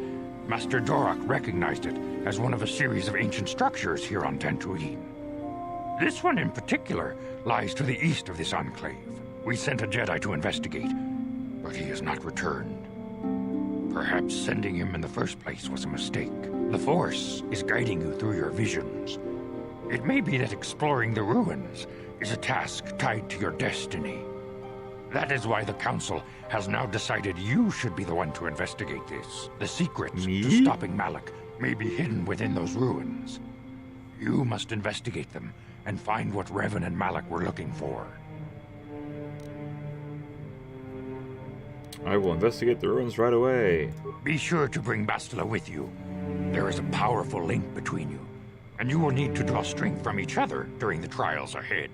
Master Dorak recognized it as one of a series of ancient structures here on Dantooine. This one in particular lies to the east of this enclave. We sent a Jedi to investigate, but he has not returned. Perhaps sending him in the first place was a mistake. The Force is guiding you through your visions. It may be that exploring the ruins is a task tied to your destiny. That is why the Council has now decided you should be the one to investigate this. The secrets to stopping Malak may be hidden within those ruins. You must investigate them and find what Revan and Malak were looking for. I will investigate the ruins right away. Be sure to bring Bastila with you. There is a powerful link between you, and you will need to draw strength from each other during the trials ahead.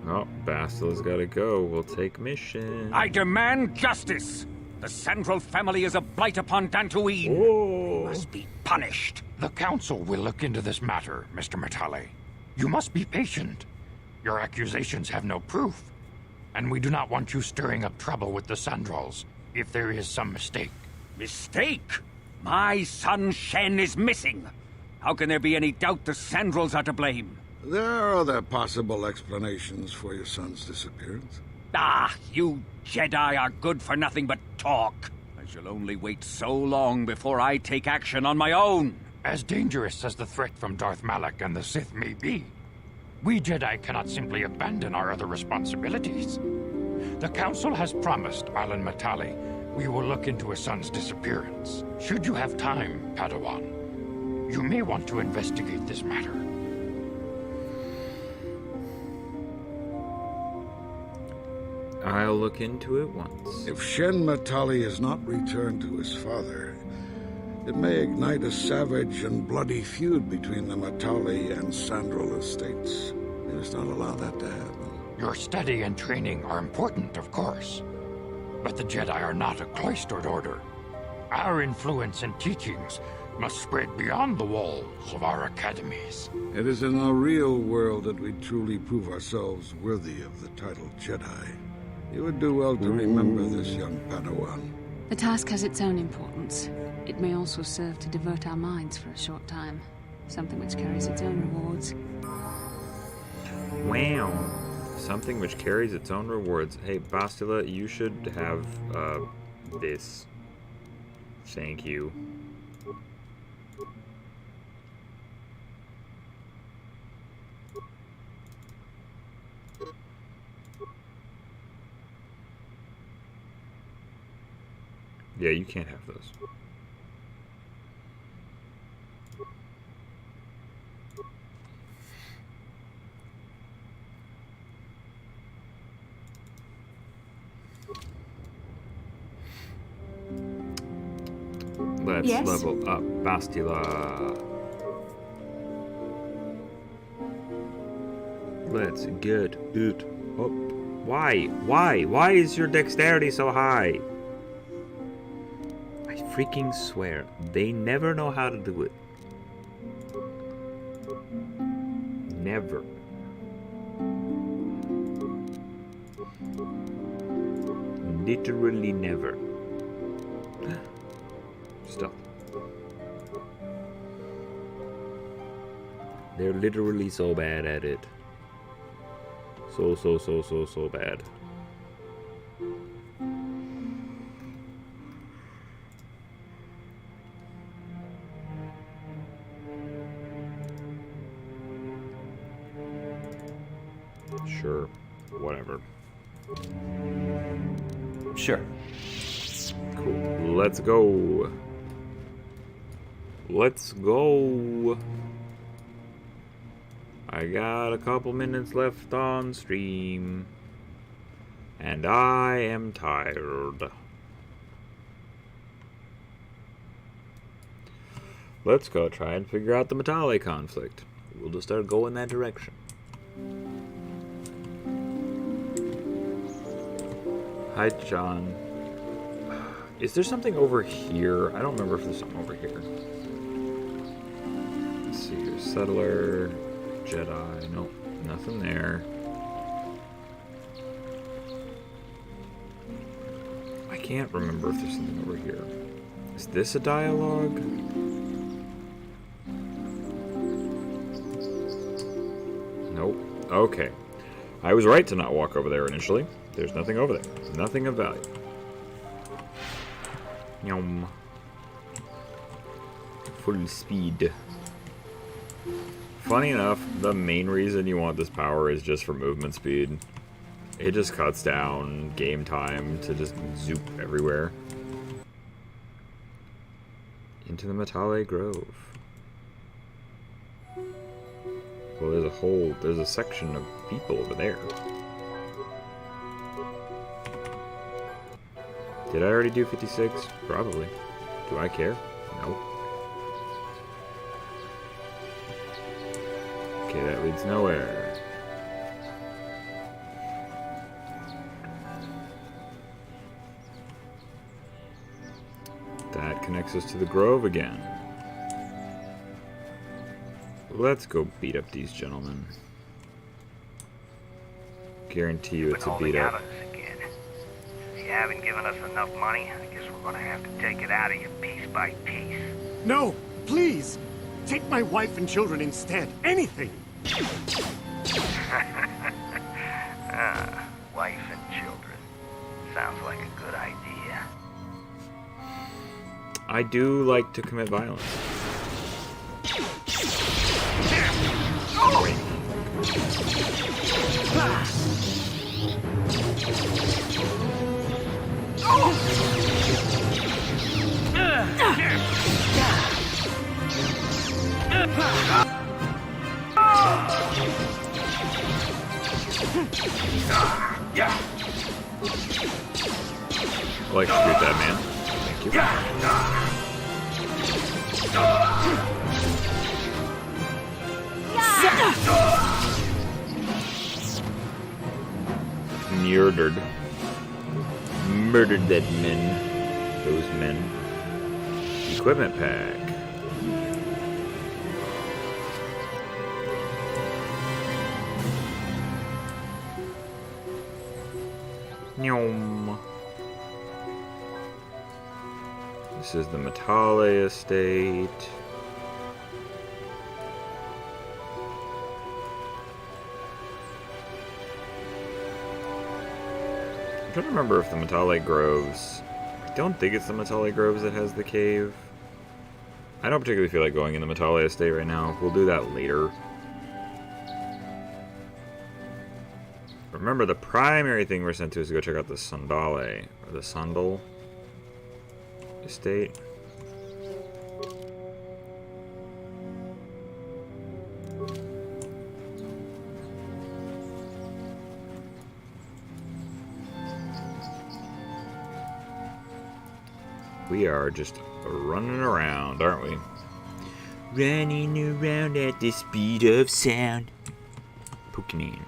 Oh, Bastila's gotta go. We'll take mission. I demand justice! The Sandral family is a blight upon Dantooine. Oh. Must be punished. The Council will look into this matter, Mr. Matale. You must be patient. Your accusations have no proof, and we do not want you stirring up trouble with the Sandrals if there is some mistake. Mistake? My son Shen is missing. How can there be any doubt the Sandrals are to blame? There are other possible explanations for your son's disappearance. Ah, you Jedi are good for nothing but talk. I shall only wait so long before I take action on my own. As dangerous as the threat from Darth Malak and the Sith may be, we Jedi cannot simply abandon our other responsibilities. The Council has promised Alan Matale we will look into his son's disappearance. Should you have time, Padawan, you may want to investigate this matter. I'll look into it once. If Shen Matale has not returned to his father, it may ignite a savage and bloody feud between the Matale and Sandral estates. We must not allow that to happen. Your study and training are important, of course, but the Jedi are not a cloistered order. Our influence and teachings must spread beyond the walls of our academies. It is in the real world that we truly prove ourselves worthy of the title Jedi. You would do well to remember this, young Padawan. The task has its own importance. It may also serve to divert our minds for a short time. Something which carries its own rewards. Wow. Something which carries its own rewards. Hey, Bastila, you should have, this. Thank you. Yeah, you can't have those. Let's level up Bastila. Let's get it up. Why? Why is your dexterity so high? I freaking swear, they never know how to do it. Never. Literally never. Stop. They're literally so bad at it. So bad. Sure. Whatever. Sure. Cool. Let's go. Let's go. I got a couple minutes left on stream. And I am tired. Let's go try and figure out the Matale conflict. We'll just start going that direction. Hi, John. Is there something over here? I don't remember if there's something over here. Let's see here. Settler, Jedi. Nope, nothing there. I can't remember if there's something over here. Is this a dialogue? Nope. Okay. I was right to not walk over there initially. There's nothing over there. Nothing of value. Yum. Full speed. Funny enough, the main reason you want this power is just for movement speed. It just cuts down game time to just zoop everywhere. Into the Matale Grove. Well, there's a section of people over there. Did I already do 56? Probably. Do I care? No. Okay, that leads nowhere. That connects us to the Grove again. Let's go beat up these gentlemen. Guarantee you it's a beat up. If you haven't given us enough money, I guess we're gonna have to take it out of you piece by piece. No, please! Take my wife and children instead. Anything! Wife and children. Sounds like a good idea. I do like to commit violence. I like to shoot that man. Thank you. Murdered that men. Those men. Equipment pack. Nyom. This is the Matale estate. I'm trying to remember if the Matale Groves... I don't think it's the Matale Groves that has the cave. I don't particularly feel like going in the Matale estate right now. We'll do that later. Remember, the primary thing we're sent to is to go check out the Sandale, or the Sandal estate. We are just running around, aren't we? Running around at the speed of sound. Pukinine.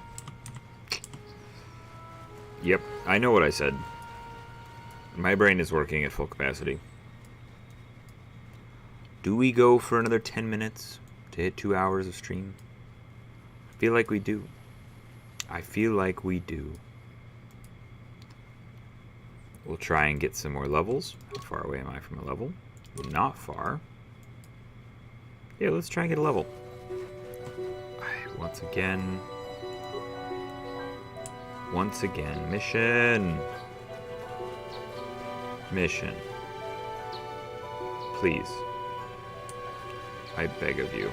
Yep, I know what I said. My brain is working at full capacity. Do we go for another 10 minutes to hit 2 hours of stream? I feel like we do. I feel like we do. We'll try and get some more levels. How far away am I from a level? Not far. Yeah, let's try and get a level. Once again, mission. Mission. Please. I beg of you.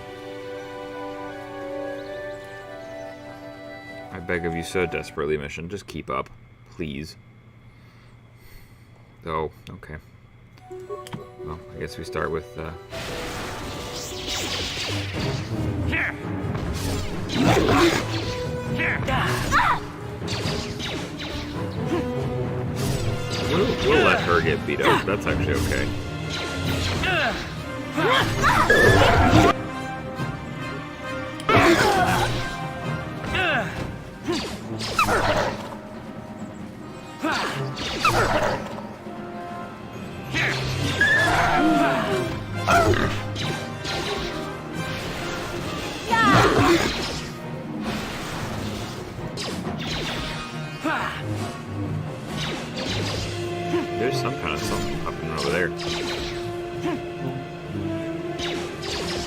I beg of you so desperately, mission. Just keep up. Please. Oh, okay. Well, I guess we start with, We'll let her get beat up. That's actually okay. There's some kind of something happening over there.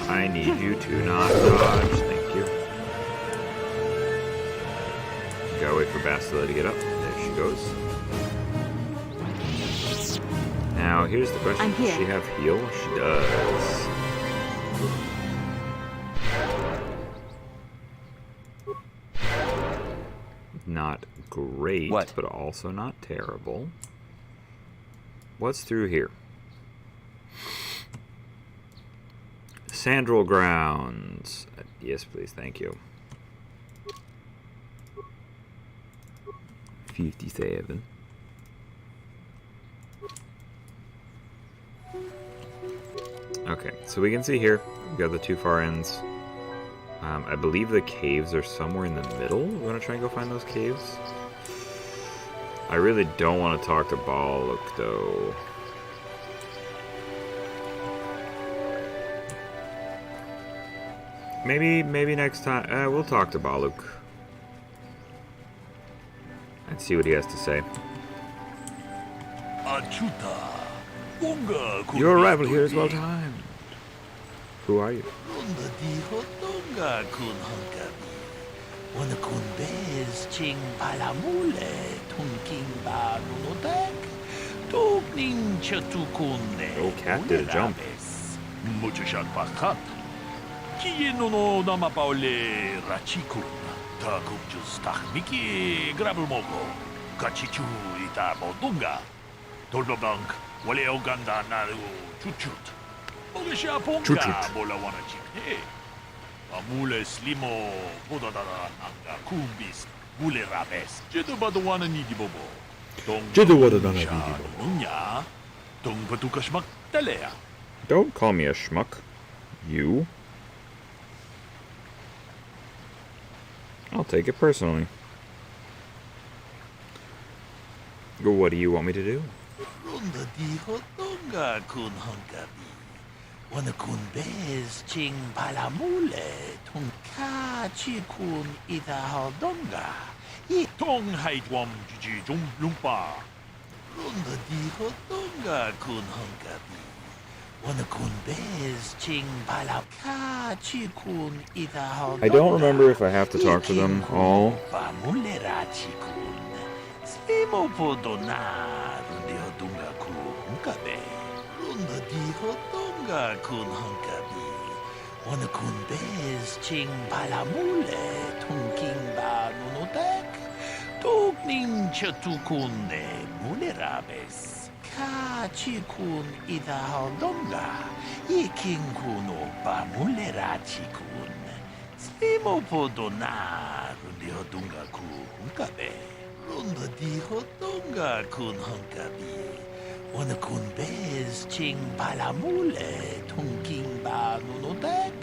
I need you to not dodge. Thank you. Gotta wait for Bastila to get up. There she goes. Now, here's the question. I'm here. Does she have heal? She does. Not great, but also not terrible. What's through here? Sandral Grounds. Yes, please, thank you. 57. Okay, so we can see here, we've got the two far ends. I believe the caves are somewhere in the middle. We're going to try and go find those caves. I really don't want to talk to Baluk, though. Maybe next time. We'll talk to Baluk. And see what he has to say. Your arrival here is well timed. Who are you? Oh, cat did a jump. Kienono namapaule rachikun, takujus tahmiki grabulmogo, kachichu ita bodunga, tolbabank, wale oganda naru chuchut, bogasha ponga bolawana chikne, amule slimo podadara anga kumbis, bule rabes, jedubadawana nidibobo, Jedubadawana nidibobo. Nunya, tung patukashmak talea. Don't call me a schmuck. You. I'll take it personally. What do you want me to do? I don't remember if I have to talk to them all. Kachikun idahaldonga, ikinkuno bamuleratikun, spimopodona rundihodunga ku hunkabe, runda dihodunga kun hunkabi, wanakun bez ching balamule, tunking banunodek,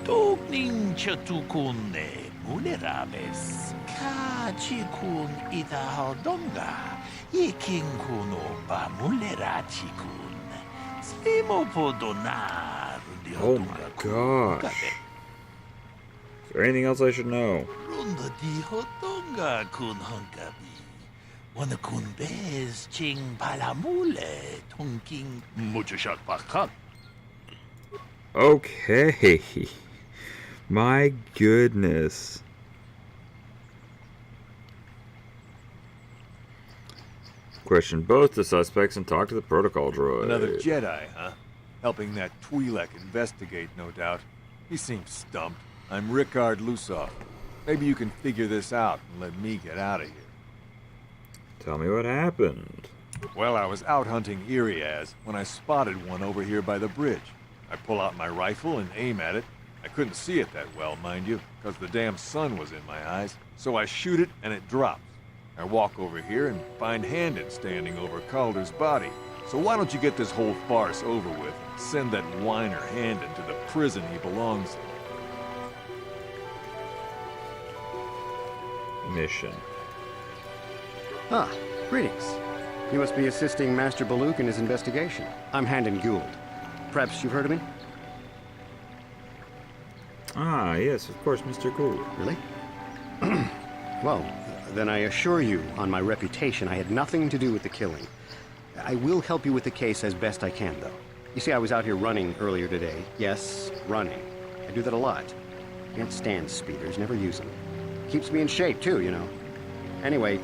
tugning chatukune mulerabes, kachikun idahaldonga. Ikinkuno bamuleratikun. Spimopodona. Oh my gosh. Is there anything else I should know? Runda dihodonga kun hunkabi. Wanakun bez ching balamule tunking muchashat pakat. Okay. My goodness. Question both the suspects and talk to the protocol droid. Another Jedi, huh? Helping that Twi'lek investigate, no doubt. He seems stumped. I'm Ricard Lusov. Maybe you can figure this out and let me get out of here. Tell me what happened. Well, I was out hunting Iriaz when I spotted one over here by the bridge. I pull out my rifle and aim at it. I couldn't see it that well, mind you, because the damn sun was in my eyes. So I shoot it and it drops. I walk over here and find Handon standing over Calder's body. So why don't you get this whole farce over with and send that whiner Handon to the prison he belongs in? Mission. Ah, greetings. You must be assisting Master Baluk in his investigation. I'm Handon Gould. Perhaps you've heard of me? Ah, yes, of course, Mr. Gould. Really? Well, then I assure you, on my reputation, I had nothing to do with the killing. I will help you with the case as best I can, though. You see, I was out here running earlier today. Yes, running. I do that a lot. Can't stand speeders, never use them. Keeps me in shape, too, you know. Anyway,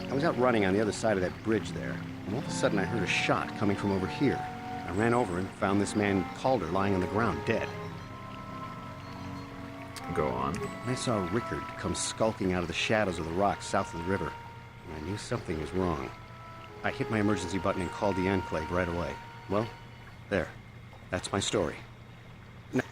I was out running on the other side of that bridge there, and all of a sudden I heard a shot coming from over here. I ran over and found this man Calder lying on the ground, dead. Go on. I saw Rickard come skulking out of the shadows of the rocks south of the river, and I knew something was wrong. I hit my emergency button and called the Enclave right away. Well, there. That's my story. Yep.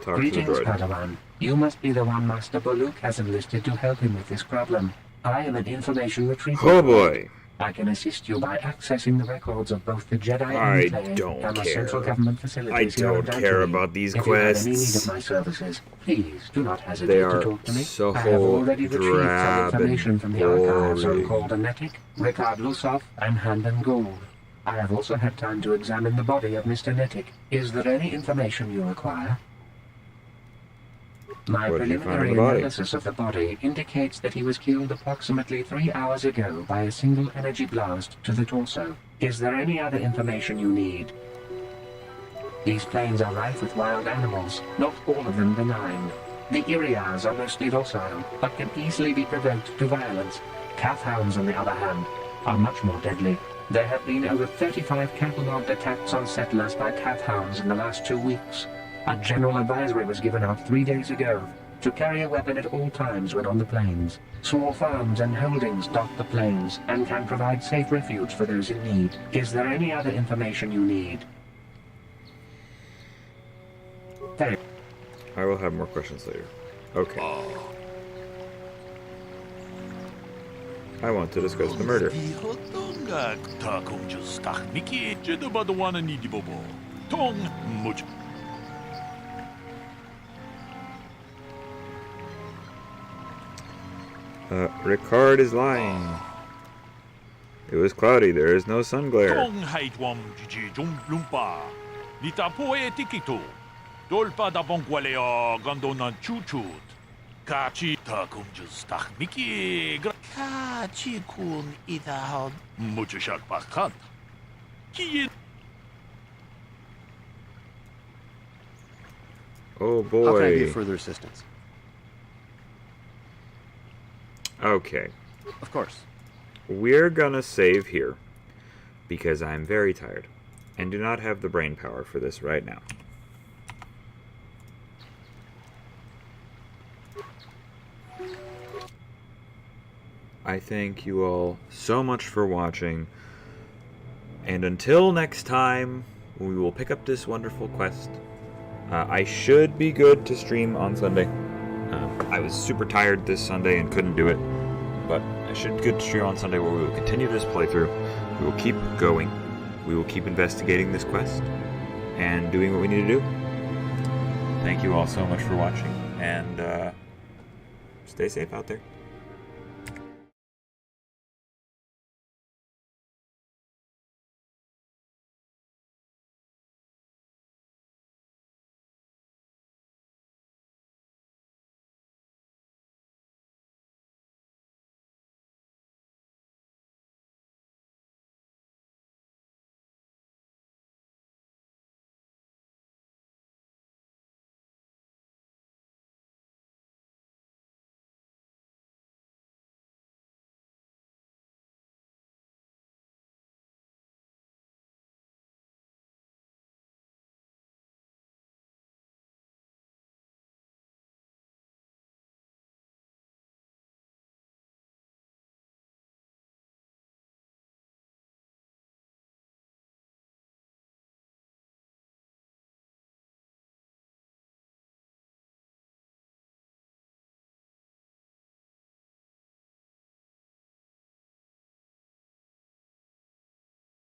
Talk Greetings, to the droid. Padawan. You must be the one Master Baluk has enlisted to help him with this problem. I am an information retrieval. Oh boy. I can assist you by accessing the records of both the Jedi I Enclave don't and the care. central government facilities I here don't on care Dantooine. about these If you have any need quests. of my services, please do not hesitate They to are talk to me. so I have already retrieved some drab information and from the archives on boring. Calder Netic, Rickard Lusov, and Handon Gould. I have also had time to examine the body of Mr. Netic. Is there any information you require? My What did you find preliminary on the body? analysis of the body indicates that he was killed approximately 3 hours ago by a single energy blast to the torso. Is there any other information you need? These plains are rife with wild animals, not all of them benign. The Iriaz are mostly docile, but can easily be provoked to violence. Calf hounds, on the other hand, are much more deadly. There have been over 35 cattle-mobbed attacks on settlers by calf hounds in the last 2 weeks. A general advisory was given out 3 days ago to carry a weapon at all times when on the plains. Small farms and holdings dot the plains and can provide safe refuge for those in need. Is there any other information you need? Thank you. I will have more questions later. Okay. I want to discuss the murder. Rickard is lying. It was cloudy. There is no sun glare. Oh boy. How can I be of further assistance? Okay. Of course. We're gonna save here because I'm very tired and do not have the brain power for this right now. I thank you all so much for watching, and until next time, we will pick up this wonderful quest. I should be good to stream on Sunday. I was super tired this Sunday and couldn't do it, but I should be good to stream on Sunday where we will continue this playthrough. We will keep going. We will keep investigating this quest and doing what we need to do. Thank you all so much for watching, and stay safe out there.